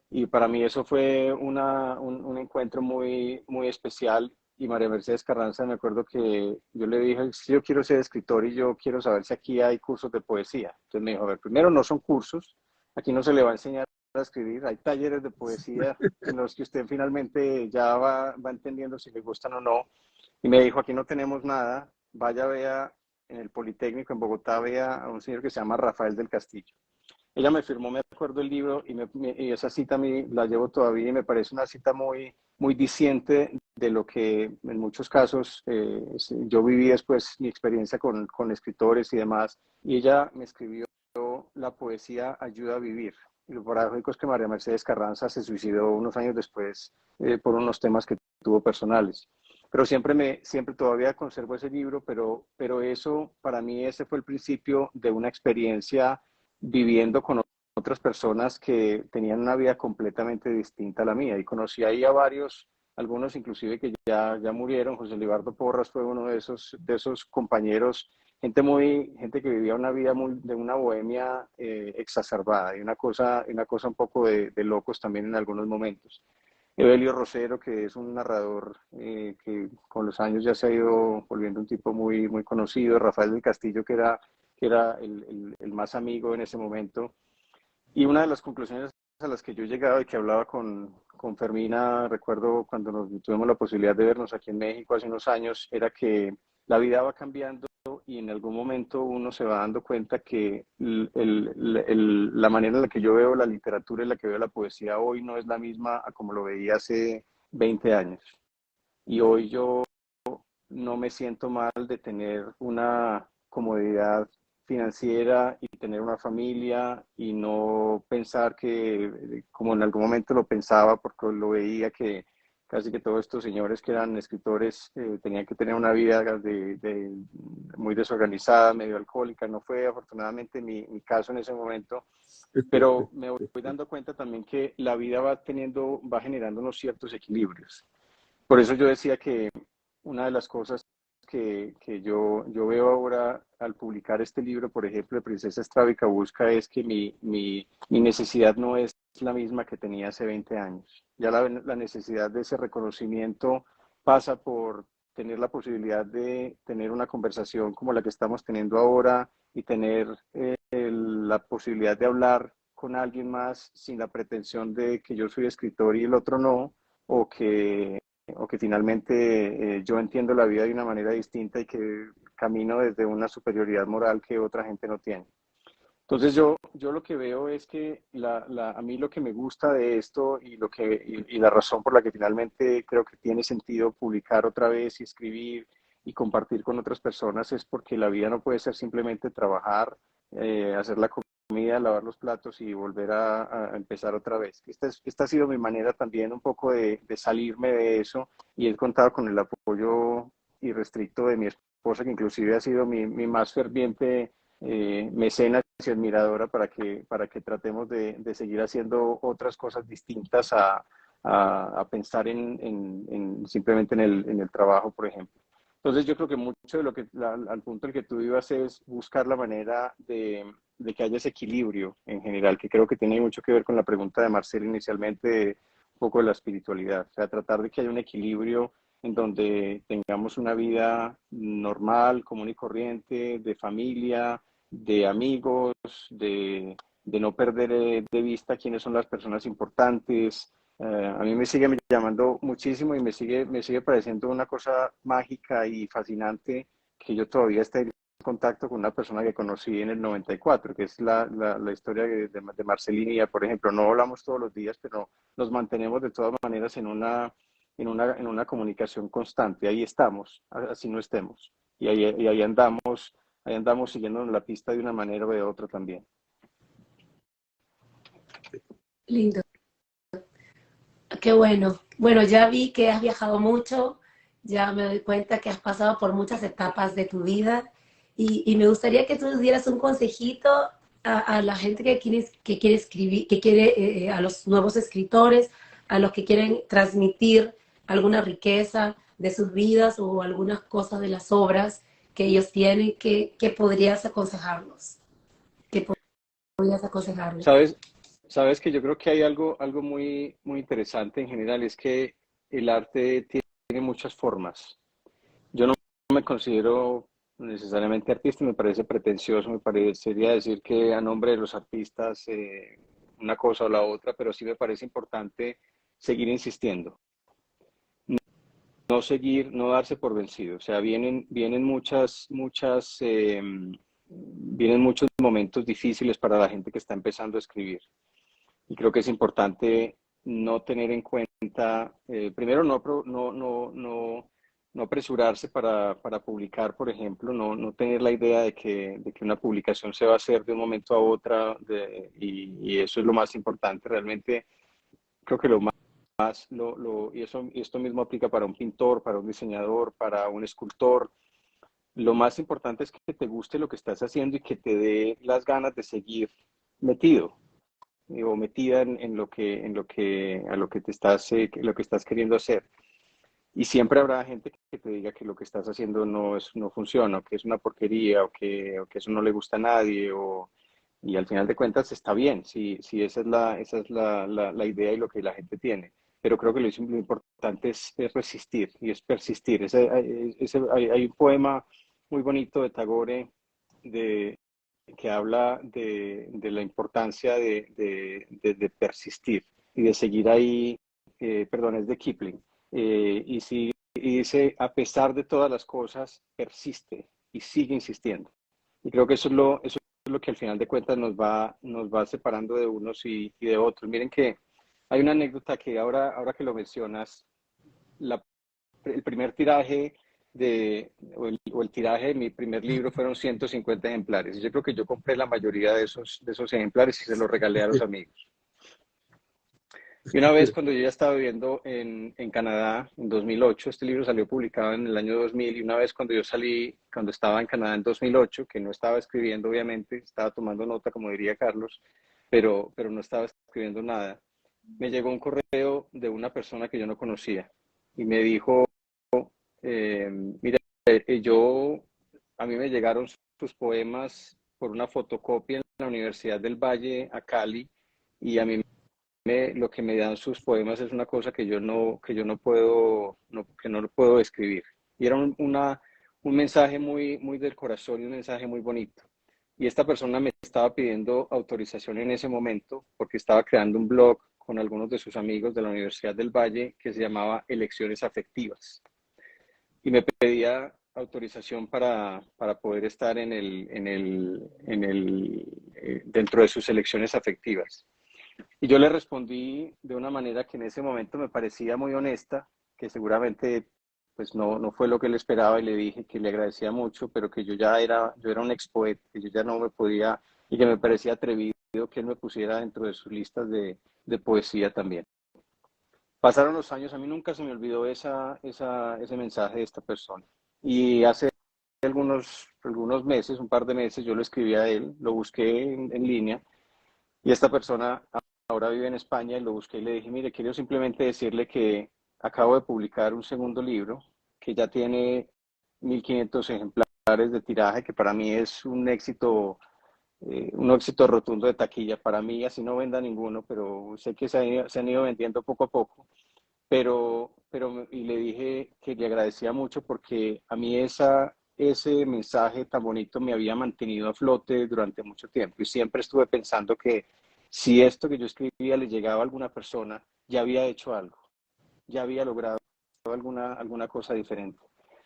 Y para mí eso fue un encuentro muy especial. Y María Mercedes Carranza, me acuerdo que yo le dije, si yo quiero ser escritor y yo quiero saber si aquí hay cursos de poesía. Entonces me dijo, a ver, primero no son cursos, aquí no se le va a enseñar a escribir, hay talleres de poesía en los que usted finalmente ya va entendiendo si le gustan o no. Y me dijo, aquí no tenemos nada, vaya, vea en el Politécnico en Bogotá, vea a un señor que se llama Rafael del Castillo. Ella me firmó, me acuerdo, el libro y esa cita la llevo todavía y me parece una cita muy diciente de lo que en muchos casos yo viví después mi experiencia con escritores y demás. Y ella me escribió, la poesía ayuda a vivir. Y lo paradójico es que María Mercedes Carranza se suicidó unos años después por unos temas que tuvo personales. Pero siempre todavía conservo ese libro, pero eso, para mí, ese fue el principio de una experiencia viviendo con otras personas que tenían una vida completamente distinta a la mía. Y conocí ahí a varios, algunos inclusive que ya murieron. José Libardo Porras fue uno de esos compañeros, gente que vivía una vida de una bohemia exacerbada y una cosa un poco de locos también en algunos momentos. Evelio Rosero, que es un narrador que con los años ya se ha ido volviendo un tipo muy conocido. Rafael del Castillo, que era el más amigo en ese momento. Y una de las conclusiones a las que yo he llegado y que hablaba con Fermina, recuerdo cuando tuvimos la posibilidad de vernos aquí en México hace unos años, era que la vida va cambiando y en algún momento uno se va dando cuenta que la manera en la que yo veo la literatura y la que veo la poesía hoy no es la misma a como lo veía hace 20 años. Y hoy yo no me siento mal de tener una comodidad financiera y tener una familia y no pensar que, como en algún momento lo pensaba, porque lo veía que casi que todos estos señores que eran escritores tenían que tener una vida muy desorganizada, medio alcohólica. No fue afortunadamente mi caso en ese momento, pero me voy dando cuenta también que la vida va generando unos ciertos equilibrios. Por eso yo decía que una de las cosas que yo veo ahora al publicar este libro, por ejemplo, de Princesa Estrábica Busca, es que mi necesidad no es la misma que tenía hace 20 años. Ya la necesidad de ese reconocimiento pasa por tener la posibilidad de tener una conversación como la que estamos teniendo ahora y tener la posibilidad de hablar con alguien más sin la pretensión de que yo soy escritor y el otro no, o que finalmente yo entiendo la vida de una manera distinta y que camino desde una superioridad moral que otra gente no tiene. Entonces yo lo que veo es que a mí lo que me gusta de esto y la razón por la que finalmente creo que tiene sentido publicar otra vez y escribir y compartir con otras personas es porque la vida no puede ser simplemente trabajar, hacer la comida, lavar los platos y volver a empezar otra vez. Esta ha sido mi manera también un poco de salirme de eso y he contado con el apoyo irrestricto de mi esposa, que inclusive ha sido mi más ferviente mecenas y admiradora para que tratemos de seguir haciendo otras cosas distintas a pensar simplemente en el trabajo, por ejemplo. Entonces yo creo que mucho de lo que al punto en que tú ibas es buscar la manera de que haya ese equilibrio en general, que creo que tiene mucho que ver con la pregunta de Marcel inicialmente, un poco de la espiritualidad, o sea, tratar de que haya un equilibrio en donde tengamos una vida normal, común y corriente, de familia, de amigos, de no perder de vista quiénes son las personas importantes. A mí me sigue llamando muchísimo y me sigue pareciendo una cosa mágica y fascinante que yo todavía esté en contacto con una persona que conocí en el 94, que es la historia de Marcelinía, por ejemplo. No hablamos todos los días, pero nos mantenemos de todas maneras en una comunicación constante. Ahí estamos, así no estemos. Y ahí andamos siguiéndonos la pista de una manera o de otra también. Lindo. Qué bueno. Bueno, ya vi que has viajado mucho, ya me doy cuenta que has pasado por muchas etapas de tu vida Y me gustaría que tú dieras un consejito a la gente que quiere escribir, que quiere, a los nuevos escritores, a los que quieren transmitir alguna riqueza de sus vidas o algunas cosas de las obras que ellos tienen. ¿Qué podrías aconsejarlos? ¿Qué podrías aconsejarles? Sabes, sabes que yo creo que hay algo muy interesante en general, es que el arte tiene muchas formas. Yo no me considero necesariamente artista, me parece pretencioso, me parecería decir que a nombre de los artistas una cosa o la otra, pero sí me parece importante seguir insistiendo, no seguir, no darse por vencido. O sea, vienen vienen muchos momentos difíciles para la gente que está empezando a escribir. Y creo que es importante no tener en cuenta, primero no apresurarse para publicar, por ejemplo, no tener la idea de que una publicación se va a hacer de un momento a otro, y eso es lo más importante. Realmente creo que lo más, y esto mismo aplica para un pintor, para un diseñador, para un escultor. Lo más importante es que te guste lo que estás haciendo y que te dé las ganas de seguir metido o metida a lo que te estás, lo que estás queriendo hacer. Y siempre habrá gente que te diga que lo que estás haciendo no funciona, o que es una porquería, o que eso no le gusta a nadie, y al final de cuentas está bien, si esa es la idea y lo que la gente tiene. Pero creo que lo importante es resistir y es persistir. Hay un poema muy bonito de Tagore de, que habla de la importancia de persistir y de seguir ahí, perdón, es de Kipling, y dice, a pesar de todas las cosas, persiste y sigue insistiendo. Y creo que eso es lo que al final de cuentas nos va separando de unos y de otros. Miren que hay una anécdota que ahora que lo mencionas, la el primer tiraje o el tiraje de mi primer libro fueron 150 ejemplares. Y yo creo que yo compré la mayoría de esos ejemplares y se los regalé a los amigos. Y una vez cuando yo ya estaba viviendo en Canadá en 2008, este libro salió publicado en el año 2000, y una vez cuando yo salí, cuando estaba en Canadá en 2008, que no estaba escribiendo obviamente, estaba tomando nota como diría Carlos, pero no estaba escribiendo nada, me llegó un correo de una persona que yo no conocía y me dijo, mira, a mí me llegaron sus poemas por una fotocopia en la Universidad del Valle a Cali, y a mí lo que me dan sus poemas es una cosa que yo no puedo, que no lo puedo escribir. Y era un mensaje muy del corazón y un mensaje muy bonito. Y esta persona me estaba pidiendo autorización en ese momento porque estaba creando un blog con algunos de sus amigos de la Universidad del Valle que se llamaba Elecciones Afectivas. Y me pedía autorización para poder estar dentro de sus elecciones afectivas. Y yo le respondí de una manera que en ese momento me parecía muy honesta, que seguramente pues no fue lo que él esperaba, y le dije que le agradecía mucho, pero que yo era un expoeta, que yo ya no me podía, y que me parecía atrevido que él me pusiera dentro de sus listas de poesía también. Pasaron los años, a mí nunca se me olvidó ese mensaje de esta persona. Y hace algunos meses, un par de meses, yo lo escribí a él, lo busqué en línea, y esta persona ahora vive en España, y lo busqué y le dije, mire, quiero simplemente decirle que acabo de publicar un segundo libro que ya tiene 1.500 ejemplares de tiraje, que para mí es un éxito rotundo de taquilla. Para mí, así no venda ninguno, pero sé que se han ido vendiendo poco a poco. Y le dije que le agradecía mucho porque a mí ese mensaje tan bonito me había mantenido a flote durante mucho tiempo, y siempre estuve pensando que si esto que yo escribía le llegaba a alguna persona, ya había hecho algo, ya había logrado alguna cosa diferente.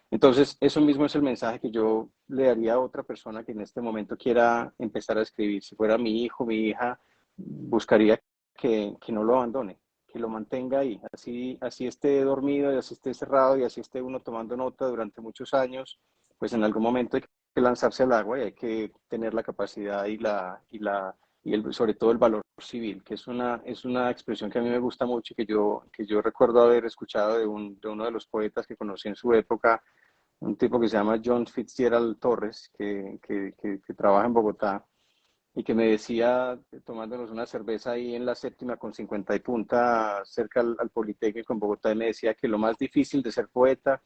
Entonces, eso mismo es el mensaje que yo le daría a otra persona que en este momento quiera empezar a escribir. Si fuera mi hijo, mi hija, buscaría que no lo abandone, que lo mantenga ahí. Así esté dormido, y así esté cerrado, y así esté uno tomando nota durante muchos años, pues en algún momento hay que lanzarse al agua, y hay que tener la capacidad sobre todo el valor civil, que es una expresión que a mí me gusta mucho, y que yo recuerdo haber escuchado de uno de los poetas que conocí en su época, un tipo que se llama John Fitzgerald Torres, que trabaja en Bogotá, y que me decía, tomándonos una cerveza ahí en la séptima con 50 y punta, cerca al Politécnico en Bogotá, y me decía que lo más difícil de ser poeta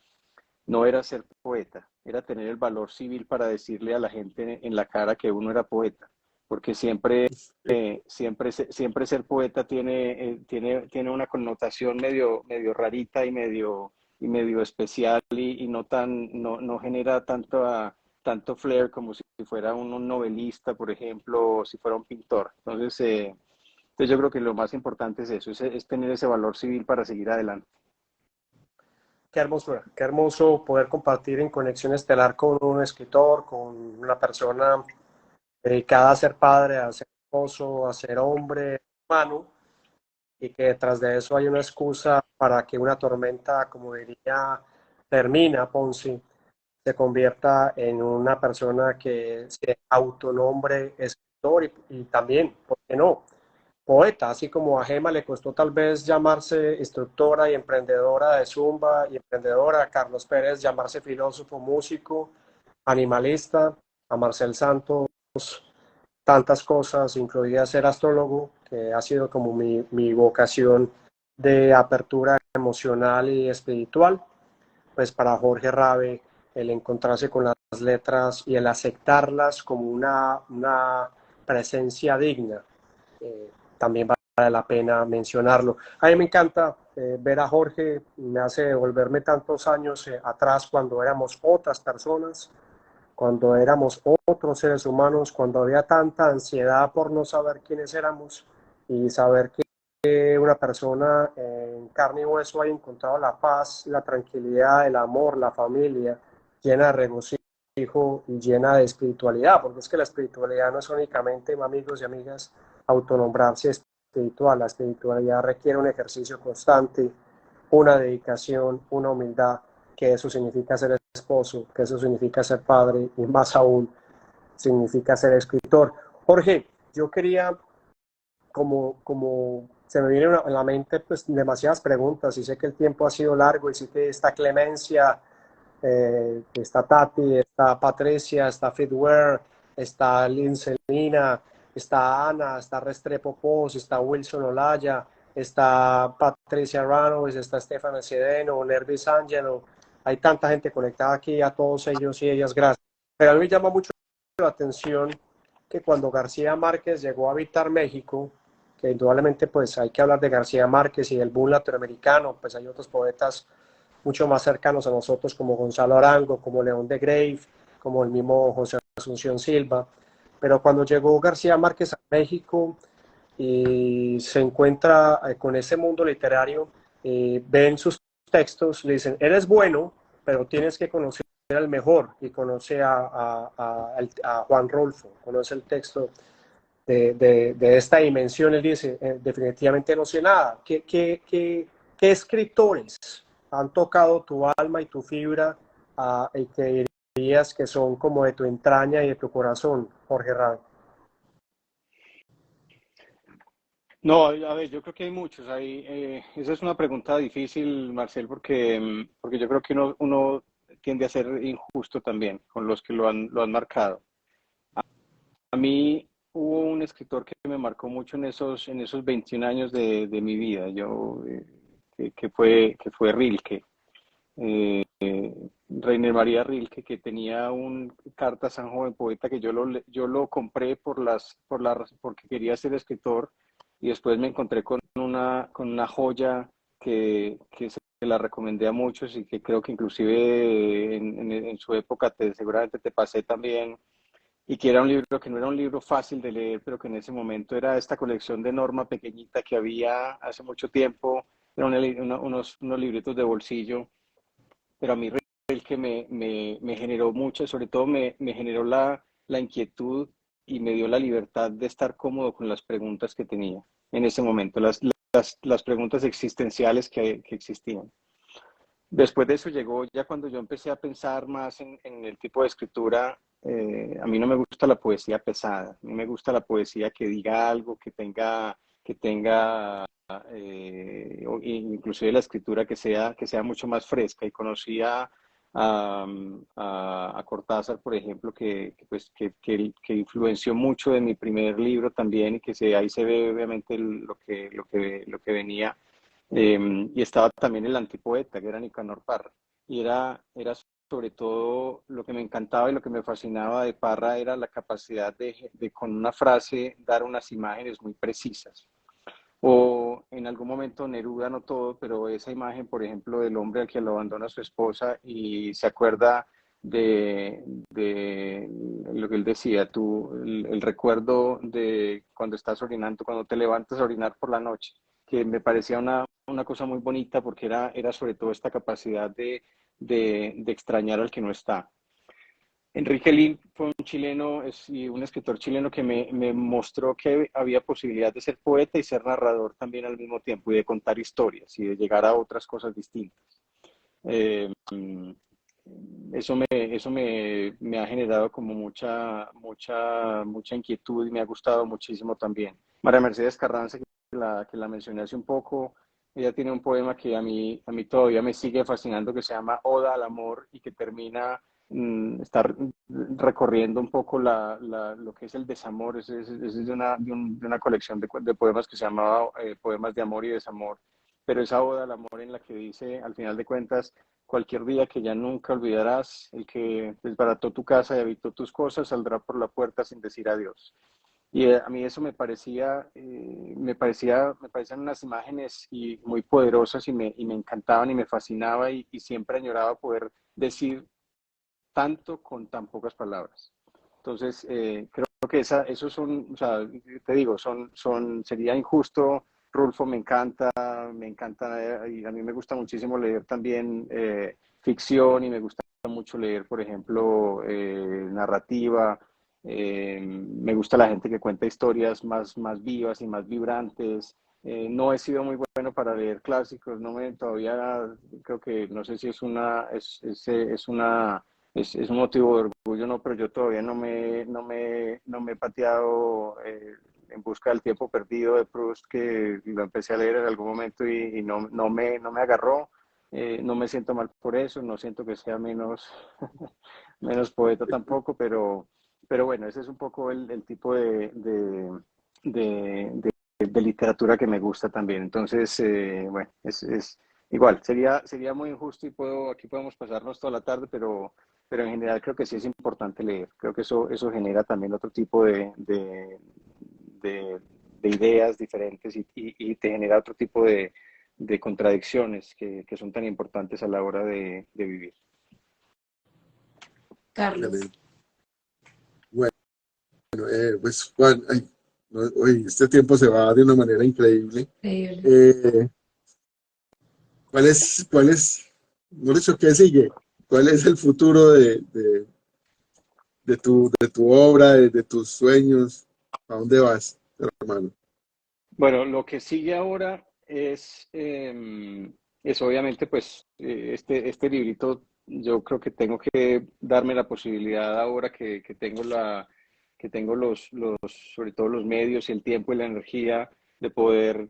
no era ser poeta, era tener el valor civil para decirle a la gente en la cara que uno era poeta, porque siempre ser poeta tiene una connotación medio rarita y medio especial y no genera tanto flair como si fuera un novelista, por ejemplo, o si fuera un pintor. Entonces yo creo que lo más importante es eso, es tener ese valor civil para seguir adelante. Qué hermosura, qué hermoso poder compartir en Conexión Estelar con un escritor, con una persona dedicada a ser padre, a ser esposo, a ser hombre, humano, y que detrás de eso hay una excusa para que una tormenta, como diría Termina Ponzi, se convierta en una persona que se autonombre escritor y también, ¿por qué no? Poeta, así como a Gema le costó tal vez llamarse instructora y emprendedora de Zumba y emprendedora, a Carlos Pérez llamarse filósofo, músico, animalista, a Marcel Santos tantas cosas, incluida ser astrólogo, que ha sido como mi vocación de apertura emocional y espiritual, pues para Jorge Rabe el encontrarse con las letras y el aceptarlas como una presencia digna, también vale la pena mencionarlo. A mí me encanta ver a Jorge, me hace devolverme tantos años atrás cuando éramos otras personas, cuando éramos otros seres humanos, cuando había tanta ansiedad por no saber quiénes éramos y saber que una persona en carne y hueso haya encontrado la paz, la tranquilidad, el amor, la familia, llena de regocijo y llena de espiritualidad, porque es que la espiritualidad no es únicamente, amigos y amigas, autonombrarse espiritual, la espiritualidad requiere un ejercicio constante, una dedicación, una humildad, que eso significa ser esposo, que eso significa ser padre y más aún significa ser escritor. Jorge, yo quería, como se me viene a la mente pues demasiadas preguntas y sé que el tiempo ha sido largo y sé que está Clemencia, está Tati, está Patricia, está Fitware, está Lincelina, está Ana, está Restrepo Pos, está Wilson Olaya, está Patricia Ranovis, está Stefano Cedeno, Nervis Angelo. Hay tanta gente conectada aquí, a todos ellos y ellas, gracias. Pero a mí me llama mucho la atención que cuando García Márquez llegó a habitar México, que indudablemente pues hay que hablar de García Márquez y del boom latinoamericano, pues hay otros poetas mucho más cercanos a nosotros como Gonzalo Arango, como León de Grave, como el mismo José Asunción Silva. Pero cuando llegó García Márquez a México y se encuentra con ese mundo literario, ven sus textos, le dicen, eres bueno, pero tienes que conocer al mejor, y conoce a Juan Rolfo, conoce el texto de esta dimensión. Él dice, definitivamente no sé nada. ¿Qué escritores han tocado tu alma y tu fibra y que dirías que son como de tu entraña y de tu corazón, Jorge Rad? No, a ver, yo creo que hay muchos. Esa es una pregunta difícil, Marcel, porque yo creo que uno tiende a ser injusto también con los que lo han marcado. A mí hubo un escritor que me marcó mucho en esos 21 años de mi vida, que fue Rilke, Reiner María Rilke, que tenía un Cartas a un joven poeta que yo lo compré porque quería ser escritor, y después me encontré con una joya que se la recomendé a muchos y que creo que inclusive en su época seguramente te pasé también, y que era un libro que no era un libro fácil de leer, pero que en ese momento era esta colección de Norma pequeñita que había hace mucho tiempo, eran unos libritos de bolsillo, pero a mí el que me generó mucho, sobre todo me generó la inquietud y me dio la libertad de estar cómodo con las preguntas que tenía en ese momento, las preguntas existenciales que existían. Después de eso llegó ya cuando yo empecé a pensar más en el tipo de escritura. A mí no me gusta la poesía pesada, a mí me gusta la poesía que diga algo, que tenga inclusive la escritura que sea mucho más fresca. Y conocí a a Cortázar, por ejemplo, que influenció mucho de mi primer libro también y ahí se ve obviamente lo que venía. Y estaba también el antipoeta, que era Nicanor Parra. Y era sobre todo lo que me encantaba y lo que me fascinaba de Parra era la capacidad de con una frase dar unas imágenes muy precisas. O en algún momento Neruda, no todo, pero esa imagen, por ejemplo, del hombre al que lo abandona su esposa y se acuerda de lo que él decía, el recuerdo de cuando estás orinando, cuando te levantas a orinar por la noche, que me parecía una cosa muy bonita porque era sobre todo esta capacidad de extrañar al que no está. Enrique Lin fue un chileno y un escritor chileno que me mostró que había posibilidad de ser poeta y ser narrador también al mismo tiempo y de contar historias y de llegar a otras cosas distintas. Eh, me ha generado como mucha inquietud y me ha gustado muchísimo también. María Mercedes Carranza, que la mencioné hace un poco, ella tiene un poema que a mí todavía me sigue fascinando, que se llama Oda al amor y que termina estar recorriendo un poco lo que es el desamor. Es de una colección de poemas que se llamaba Poemas de amor y desamor, pero esa oda al amor en la que dice, al final de cuentas, cualquier día que ya nunca olvidarás, el que desbarató tu casa y habitó tus cosas, saldrá por la puerta sin decir adiós. Y a mí eso me parecían unas imágenes muy poderosas y me encantaban y me fascinaba y siempre añoraba poder decir tanto con tan pocas palabras. Entonces, creo que esos son, o sea, te digo, sería injusto. Rulfo me encanta, y a mí me gusta muchísimo leer también ficción y me gusta mucho leer, por ejemplo, narrativa. Me gusta la gente que cuenta historias más vivas y más vibrantes. No he sido muy bueno para leer clásicos, todavía creo que, no sé si es un motivo de orgullo, no, pero yo todavía no me he pateado En busca del tiempo perdido de Proust, que lo empecé a leer en algún momento y no me agarró. No me siento mal por eso, no siento que sea menos, menos poeta tampoco, pero bueno, ese es un poco el tipo de literatura que me gusta también. Entonces, bueno, es igual, sería muy injusto y aquí podemos pasarnos toda la tarde, pero en general creo que sí es importante leer. Creo que eso genera también otro tipo de, de ideas diferentes y te genera otro tipo de contradicciones que son tan importantes a la hora de vivir. Carlos. Bueno, pues Juan, hoy este tiempo se va de una manera increíble. Eh, no le dicho, qué sigue? ¿Cuál es el futuro de tu obra, de tus sueños? ¿A dónde vas, hermano? Bueno, lo que sigue ahora es obviamente, pues, este librito. Yo creo que tengo que darme la posibilidad ahora que tengo sobre todo los medios y el tiempo y la energía de poder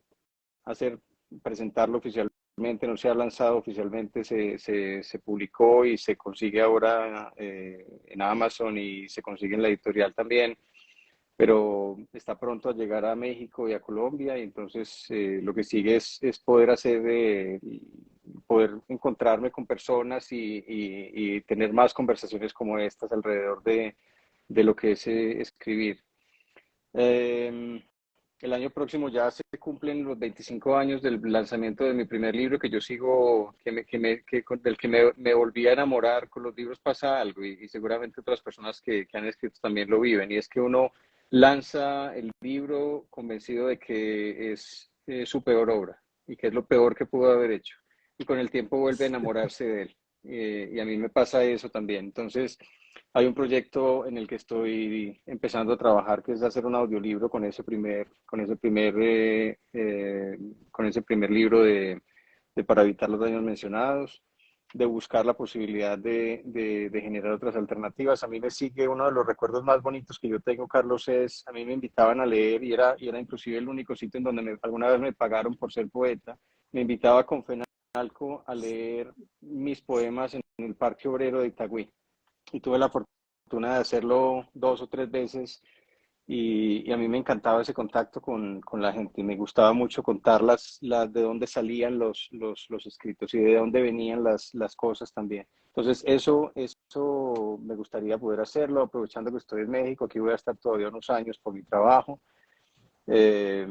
presentarlo oficialmente. No se ha lanzado oficialmente, se publicó y se consigue ahora en Amazon y se consigue en la editorial también, pero está pronto a llegar a México y a Colombia, y entonces lo que sigue es poder encontrarme con personas y tener más conversaciones como estas alrededor de lo que es escribir. El año próximo ya se cumplen los 25 años del lanzamiento de mi primer libro, que yo sigo, del que me volví a enamorar. Con los libros pasa algo, y seguramente otras personas que han escrito también lo viven, y es que uno lanza el libro convencido de que es su peor obra y que es lo peor que pudo haber hecho, y con el tiempo vuelve a enamorarse de él. Y a mí me pasa eso también. Entonces, hay un proyecto en el que estoy empezando a trabajar, que es hacer un audiolibro con ese primer libro de Para evitar los daños mencionados, de buscar la posibilidad de generar otras alternativas. A mí me sigue uno de los recuerdos más bonitos que yo tengo, Carlos, a mí me invitaban a leer y era inclusive el único sitio en donde alguna vez me pagaron por ser poeta. Me invitaba a Confenalco a leer mis poemas en el Parque Obrero de Itagüí. Y tuve la fortuna de hacerlo 2 o 3 veces y a mí me encantaba ese contacto con la gente y me gustaba mucho contar de dónde salían los escritos y de dónde venían las cosas también. Entonces eso me gustaría poder hacerlo, aprovechando que estoy en México, aquí voy a estar todavía unos años por mi trabajo. Eh,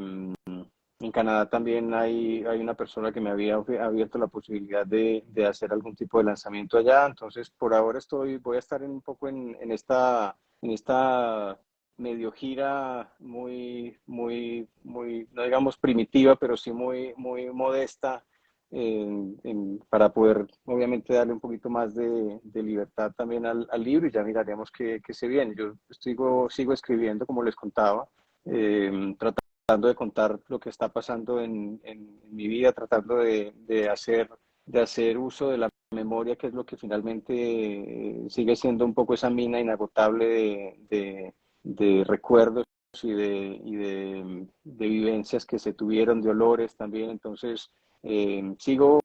en Canadá también hay una persona que me había abierto la posibilidad de hacer algún tipo de lanzamiento allá. Entonces, por ahora voy a estar un poco en esta medio gira muy, no digamos primitiva, pero sí muy modesta para poder, obviamente, darle un poquito más de libertad también al libro y ya miraremos qué se viene. Yo sigo escribiendo, como les contaba, tratando de contar lo que está pasando en mi vida, tratando de hacer uso de la memoria, que es lo que finalmente sigue siendo un poco esa mina inagotable de recuerdos y de vivencias que se tuvieron, de olores también. Entonces, sigo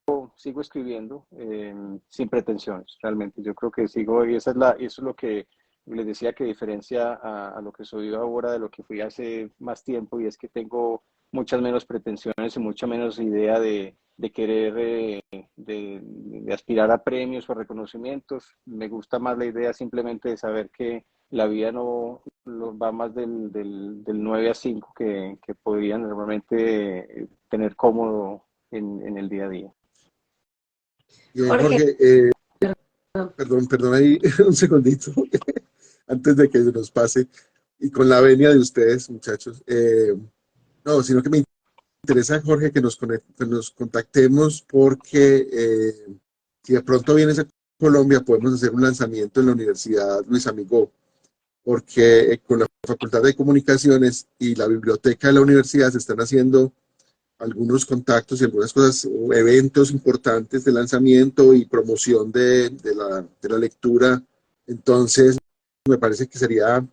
escribiendo sin pretensiones, realmente. Yo creo que sigo, y eso es lo que les decía, que diferencia a lo que soy ahora de lo que fui hace más tiempo, y es que tengo muchas menos pretensiones y mucha menos idea de querer, de aspirar a premios o reconocimientos. Me gusta más la idea simplemente de saber que la vida no va más del 9 a 5 que podrían normalmente tener cómodo en el día a día. Bien, Jorge, Jorge, perdón ahí un segundito, antes de que se nos pase, y con la venia de ustedes, muchachos. No, sino que me interesa, Jorge, que nos contactemos porque si de pronto vienes a Colombia, podemos hacer un lanzamiento en la Universidad Luis Amigó, porque con la Facultad de Comunicaciones y la biblioteca de la universidad se están haciendo algunos contactos y algunas cosas, o eventos importantes de lanzamiento y promoción de la lectura. Entonces, me parece que sería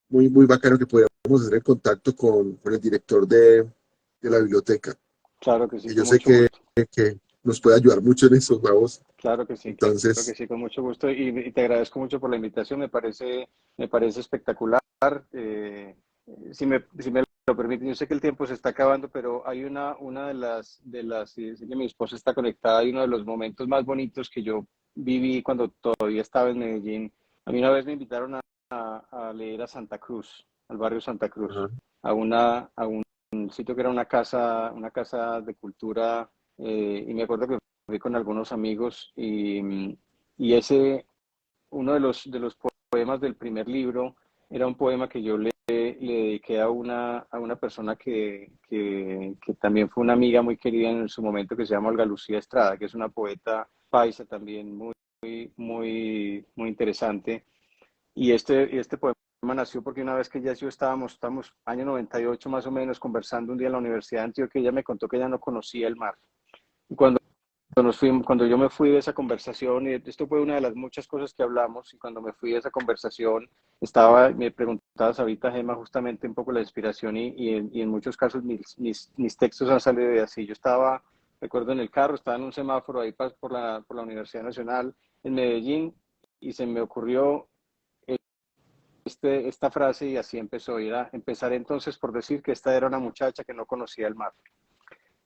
muy bacano que pudiéramos hacer el contacto con el director de la biblioteca. Claro que sí, Y yo con sé mucho gusto. que nos puede ayudar mucho en esos vamos. Claro que Entonces, sí, con mucho gusto. Y te agradezco mucho por la invitación, me parece espectacular. Eh, si me lo permiten, yo sé que el tiempo se está acabando, pero hay una y sé que mi esposa está conectada, y uno de los momentos más bonitos que yo viví cuando todavía estaba en Medellín. A mí una vez me invitaron a leer a Santa Cruz, al barrio Santa Cruz, ajá, a un sitio que era una casa de cultura, y me acuerdo que fui con algunos amigos y uno de los poemas del primer libro era un poema que yo le dediqué a una persona que también fue una amiga muy querida en su momento, que se llama Olga Lucía Estrada, que es una poeta paisa también muy interesante. Y este poema nació porque una vez que ella y yo estamos año 98 más o menos, conversando un día en la Universidad de Antioquia, ella me contó que ella no conocía el mar. Y cuando yo me fui de esa conversación, y esto fue una de las muchas cosas que hablamos, y cuando me fui de esa conversación, me preguntabas ahorita, Gemma, justamente un poco la inspiración, y en muchos casos mis textos han salido de así. Recuerdo en el carro, estaba en un semáforo ahí por la Universidad Nacional en Medellín, y se me ocurrió esta frase, y así empezó. Empezaré entonces por decir que esta era una muchacha que no conocía el mar.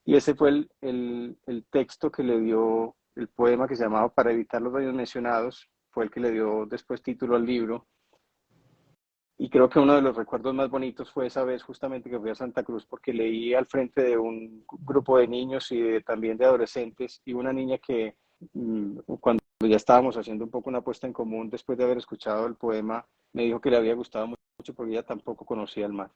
Y ese fue el texto que le dio el poema, que se llamaba Para evitar los daños mencionados, fue el que le dio después título al libro. Y creo que uno de los recuerdos más bonitos fue esa vez justamente que fui a Santa Cruz, porque leí al frente de un grupo de niños y también de adolescentes, y una niña que cuando ya estábamos haciendo un poco una apuesta en común, después de haber escuchado el poema, me dijo que le había gustado mucho porque ella tampoco conocía el mar.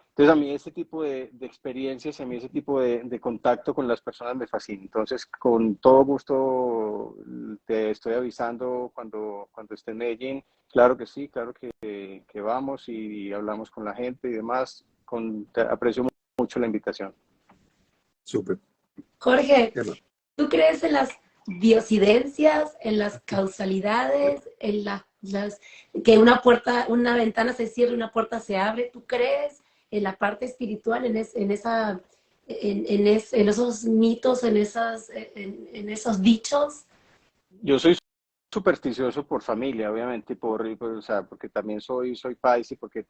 Entonces, a mí ese tipo de experiencias, a mí ese tipo de contacto con las personas me fascina. Entonces, con todo gusto te estoy avisando cuando esté en Medellín. Claro que sí, claro que vamos y hablamos con la gente y demás. Aprecio mucho la invitación. súper. Jorge, Emma. ¿tú crees en las diosidencias, en las causalidades, en que una ventana se cierra y una puerta se abre? ¿Tú crees en la parte espiritual, en en esos mitos, en esos dichos? Yo soy supersticioso por familia, obviamente, o sea, porque también soy paisa y porque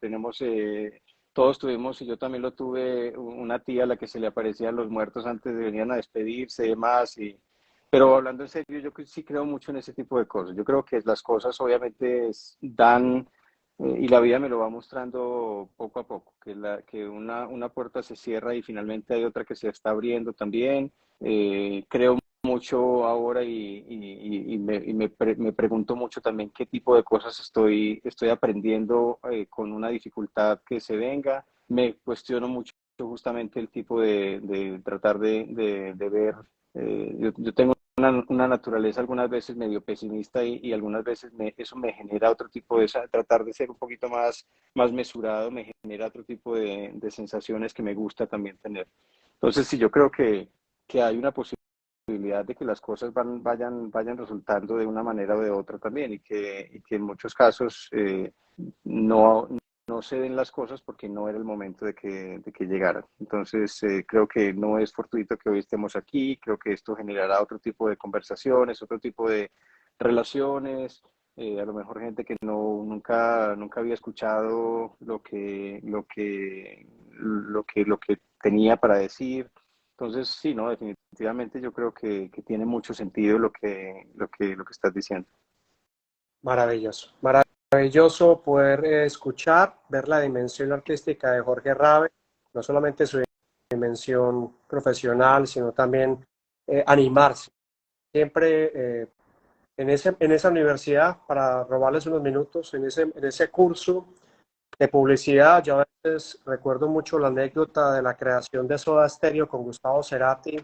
todos tuvimos, y yo también lo tuve, una tía a la que se le aparecían los muertos antes de venir a despedirse y demás. Pero hablando en serio, sí creo mucho en ese tipo de cosas. Yo creo que las cosas obviamente dan, y la vida me lo va mostrando poco a poco, que una puerta se cierra y finalmente hay otra que se está abriendo también. Creo mucho ahora me pregunto mucho también qué tipo de cosas estoy aprendiendo con una dificultad que se venga. Me cuestiono mucho justamente el tipo de tratar de ver. Yo tengo una naturaleza algunas veces medio pesimista y algunas veces eso me genera otro tipo tratar de ser un poquito más mesurado, me genera otro tipo de sensaciones que me gusta también tener. Entonces, sí, yo creo que hay una posibilidad de que las cosas vayan resultando de una manera o de otra también y que en muchos casos no, no se den las cosas porque no era el momento de que llegaran. Entonces, creo que no es fortuito que hoy estemos aquí, creo que esto generará otro tipo de conversaciones, otro tipo de relaciones, a lo mejor gente que nunca había escuchado lo que tenía para decir. Entonces, sí, no, definitivamente yo creo que tiene mucho sentido lo que estás diciendo. Maravilloso, maravilloso poder escuchar, ver la dimensión artística de Jorge Rabe, no solamente su dimensión profesional, sino también animarse. Siempre en esa universidad, para robarles unos minutos, en ese curso de publicidad, yo a veces recuerdo mucho la anécdota de la creación de Soda Stereo con Gustavo Cerati,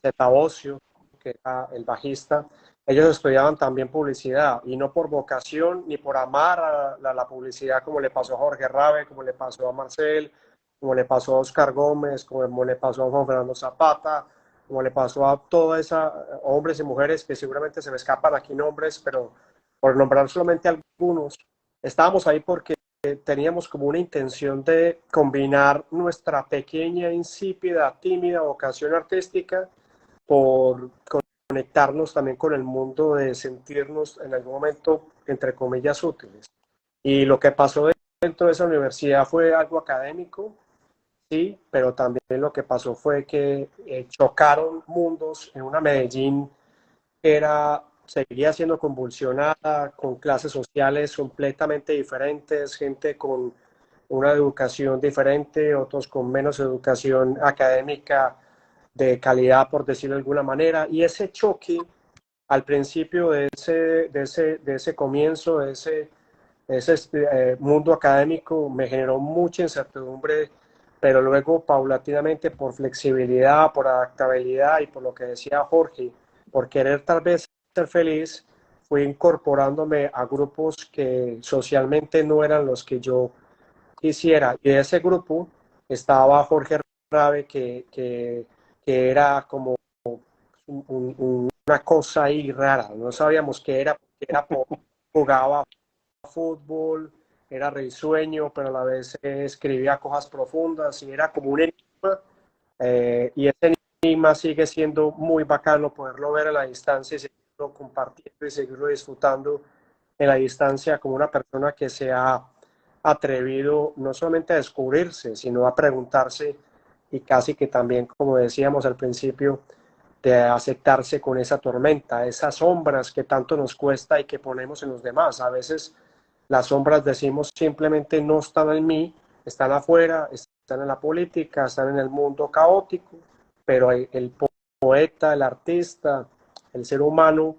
Zeta Bosio, que era el bajista. Ellos estudiaban también publicidad y no por vocación ni por amar a la publicidad como le pasó a Jorge Rabe, como le pasó a Marcel, como le pasó a Oscar Gómez, como le pasó a Juan Fernando Zapata, como le pasó a todas esas hombres y mujeres que seguramente se me escapan aquí nombres, pero por nombrar solamente algunos, estábamos ahí porque teníamos como una intención de combinar nuestra pequeña, insípida, tímida vocación artística por conectarnos también con el mundo de sentirnos en algún momento, entre comillas, útiles. Y lo que pasó dentro de esa universidad fue algo académico, sí, pero también lo que pasó fue que chocaron mundos en una Medellín que seguía siendo convulsionada, con clases sociales completamente diferentes, gente con una educación diferente, otros con menos educación académica de calidad, por decirlo de alguna manera, y ese choque al principio de ese comienzo, de ese mundo académico, me generó mucha incertidumbre, pero luego paulatinamente por flexibilidad, por adaptabilidad y por lo que decía Jorge, por querer tal vez ser feliz, fui incorporándome a grupos que socialmente no eran los que yo quisiera. Y de ese grupo estaba Jorge Rabe, que era como una cosa ahí rara. No sabíamos qué era, porque jugaba fútbol, era risueño, pero a la vez escribía cosas profundas y era como un enigma. Y ese enigma sigue siendo muy bacano poderlo ver a la distancia y seguirlo compartiendo y seguirlo disfrutando en la distancia como una persona que se ha atrevido no solamente a descubrirse, sino a preguntarse y casi que también, como decíamos al principio, de aceptarse con esa tormenta, esas sombras que tanto nos cuesta y que ponemos en los demás. A veces las sombras, decimos, simplemente no están en mí, están afuera, están en la política, están en el mundo caótico, pero el poeta, el artista, el ser humano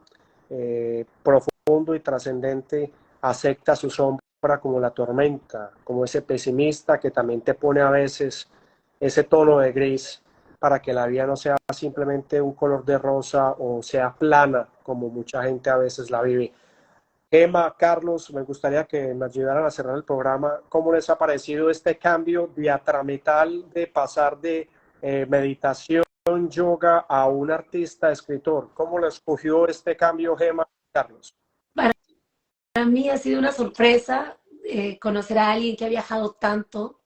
profundo y trascendente acepta su sombra como la tormenta, como ese pesimista que también te pone a veces ese tono de gris para que la vida no sea simplemente un color de rosa o sea plana como mucha gente a veces la vive. Emma, Carlos, me gustaría que me ayudaran a cerrar el programa. ¿Cómo les ha parecido este cambio diatramental de pasar de meditación, yoga a un artista, escritor? ¿Cómo les cogió este cambio, Gemma, Carlos? Para mí ha sido una sorpresa conocer a alguien que ha viajado tanto,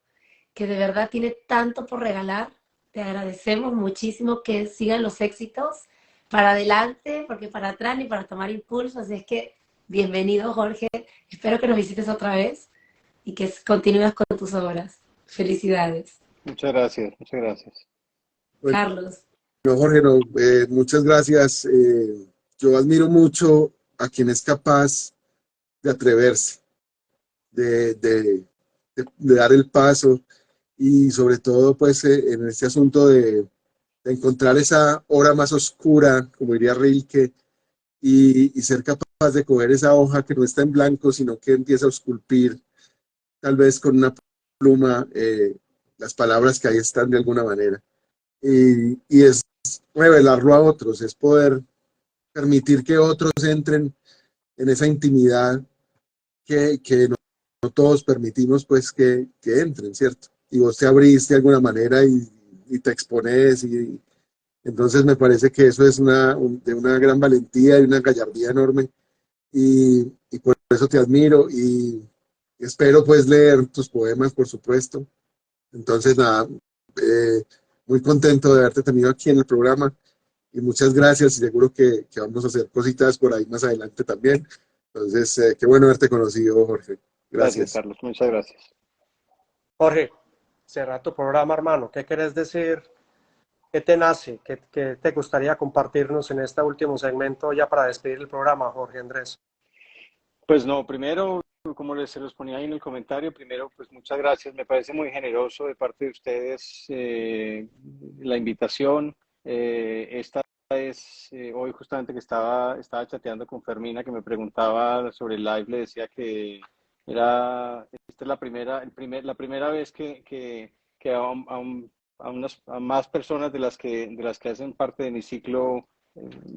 que de verdad tiene tanto por regalar Te agradecemos muchísimo, que sigan los éxitos para adelante, porque para atrás ni para tomar impulso. Así es que bienvenido, Jorge. Espero que nos visites otra vez y que continúes con tus obras. Felicidades. Muchas gracias, muchas gracias. Bueno, Carlos. Jorge, no, muchas gracias. Yo admiro mucho a quien es capaz de atreverse, de dar el paso y sobre todo pues en este asunto de encontrar esa hora más oscura, como diría Rilke, y ser capaz de coger esa hoja que no está en blanco, sino que empieza a esculpir, tal vez con una pluma, las palabras que ahí están de alguna manera. Y es revelarlo a otros, es poder permitir que otros entren en esa intimidad que no todos permitimos pues que entren, ¿cierto? Y vos te abrís de alguna manera y te expones y entonces me parece que eso es de una gran valentía y una gallardía enorme y por eso te admiro y espero pues leer tus poemas, por supuesto. Entonces nada, eh, muy contento de haberte tenido aquí en el programa y muchas gracias y seguro que vamos a hacer cositas por ahí más adelante también. Entonces, qué bueno haberte conocido, Jorge. Gracias, Gracias. Carlos, muchas gracias. Jorge, cerra tu programa, hermano. ¿Qué querés decir? ¿Qué te nace? ¿Qué te gustaría compartirnos en este último segmento ya para despedir el programa, Jorge Andrés? Pues no, primero, como se los ponía ahí en el comentario, primero, pues muchas gracias. Me parece muy generoso de parte de ustedes la invitación. Esta es, hoy justamente que estaba chateando con Fermina, que me preguntaba sobre el live, le decía que esta es la primera vez que a más personas de las que hacen parte de mi ciclo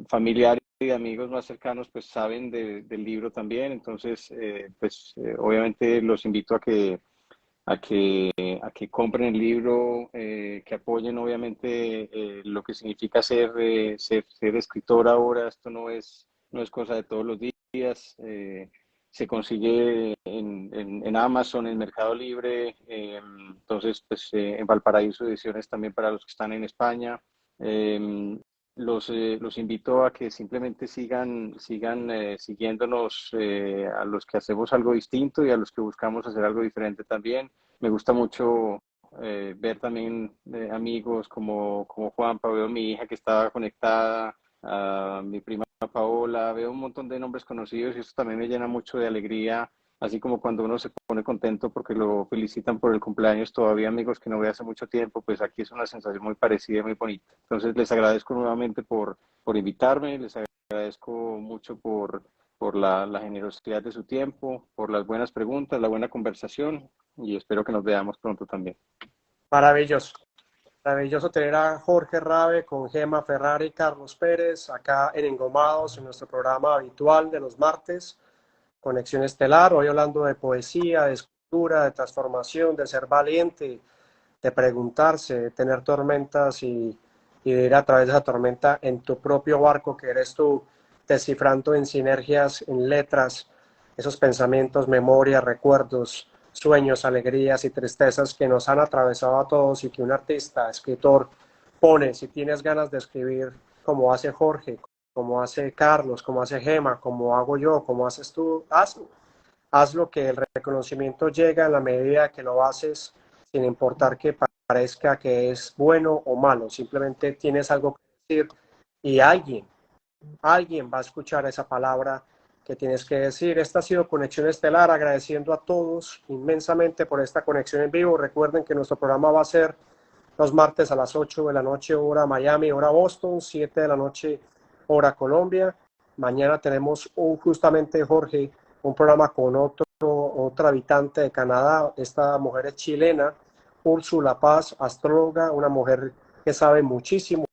familiar y amigos más cercanos pues saben del libro también. Entonces obviamente los invito a que compren el libro, que apoyen obviamente lo que significa ser escritor ahora. Esto no es cosa de todos los días. Se consigue en Amazon, en Mercado Libre. Entonces pues en Valparaíso Ediciones también para los que están en España. Los invito a que simplemente sigan siguiéndonos, a los que hacemos algo distinto y a los que buscamos hacer algo diferente también. Me gusta mucho ver también amigos como Juanpa. Veo a mi hija que estaba conectada, a mi prima Paola, veo un montón de nombres conocidos y eso también me llena mucho de alegría, así como cuando uno se pone contento porque lo felicitan por el cumpleaños, todavía amigos que no veo hace mucho tiempo. Pues aquí es una sensación muy parecida y muy bonita. Entonces les agradezco nuevamente por invitarme, les agradezco mucho por la generosidad de su tiempo, por las buenas preguntas, la buena conversación y espero que nos veamos pronto también. Maravilloso. Maravilloso tener a Jorge Rabe con Gema Ferrari y Carlos Pérez acá en Engomados, en nuestro programa habitual de los martes, Conexión Estelar. Hoy hablando de poesía, de escultura, de transformación, de ser valiente, de preguntarse, de tener tormentas y de ir a través de esa tormenta en tu propio barco que eres tú, descifrando en sinergias, en letras, esos pensamientos, memorias, recuerdos, sueños, alegrías y tristezas que nos han atravesado a todos y que un artista, escritor, pone. Si tienes ganas de escribir como hace Jorge, como hace Carlos, como hace Gema, como hago yo, como haces tú, hazlo. Hazlo, que el reconocimiento llega en la medida que lo haces, sin importar que parezca que es bueno o malo. Simplemente tienes algo que decir y alguien va a escuchar esa palabra que tienes que decir. Esta ha sido Conexión Estelar, agradeciendo a todos inmensamente por esta conexión en vivo. Recuerden que nuestro programa va a ser los martes a las 8 de la noche, hora Miami, hora Boston, 7 de la noche, hora Colombia. Mañana tenemos justamente, Jorge, un programa con otra habitante de Canadá. Esta mujer es chilena, Úrsula Paz, astróloga, una mujer que sabe muchísimo,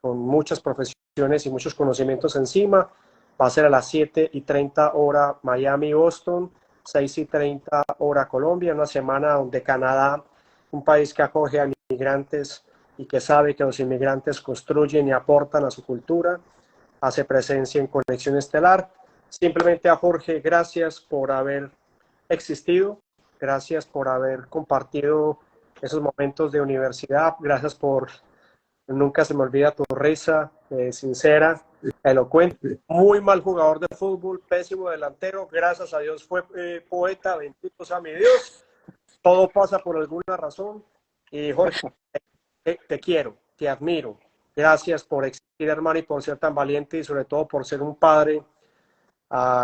con muchas profesiones y muchos conocimientos encima. Va a ser a las 7:30 hora Miami, Boston, 6:30 hora Colombia, una semana donde Canadá, un país que acoge a inmigrantes y que sabe que los inmigrantes construyen y aportan a su cultura, hace presencia en Conexión Estelar. Simplemente a Jorge, gracias por haber existido, gracias por haber compartido esos momentos de universidad. Gracias por, nunca se me olvida tu risa, sincera, elocuente. Muy mal jugador de fútbol, pésimo delantero. Gracias a Dios fue poeta, bendito sea mi Dios. Todo pasa por alguna razón. Y Jorge, te quiero, te admiro. Gracias por existir, hermano, y por ser tan valiente y sobre todo por ser un padre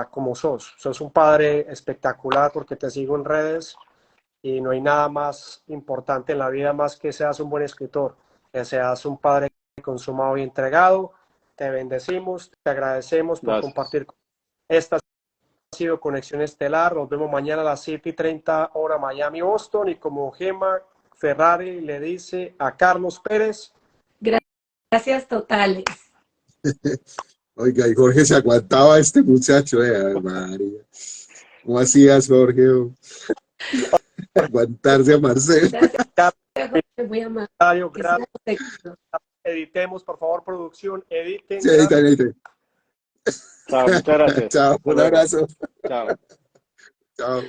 como sos. Sos un padre espectacular porque te sigo en redes y no hay nada más importante en la vida más que seas un buen escritor, que seas un padre consumado y entregado. Te bendecimos, te agradecemos por Gracias. compartir. Esta ha sido Conexión Estelar. Nos vemos mañana a las 7:30 hora Miami, Boston. Y como Gemma Ferrari le dice a Carlos Pérez, Gracias totales. Oiga, y Jorge se aguantaba a este muchacho, María. ¿Cómo hacías, Jorge? Aguantarse a Marcelo. Gracias, Jorge, muy amable. gracias. Editemos, por favor, producción, editen. Sí, editen. Chao, muchas gracias. Chao, un abrazo. Chao. Chao.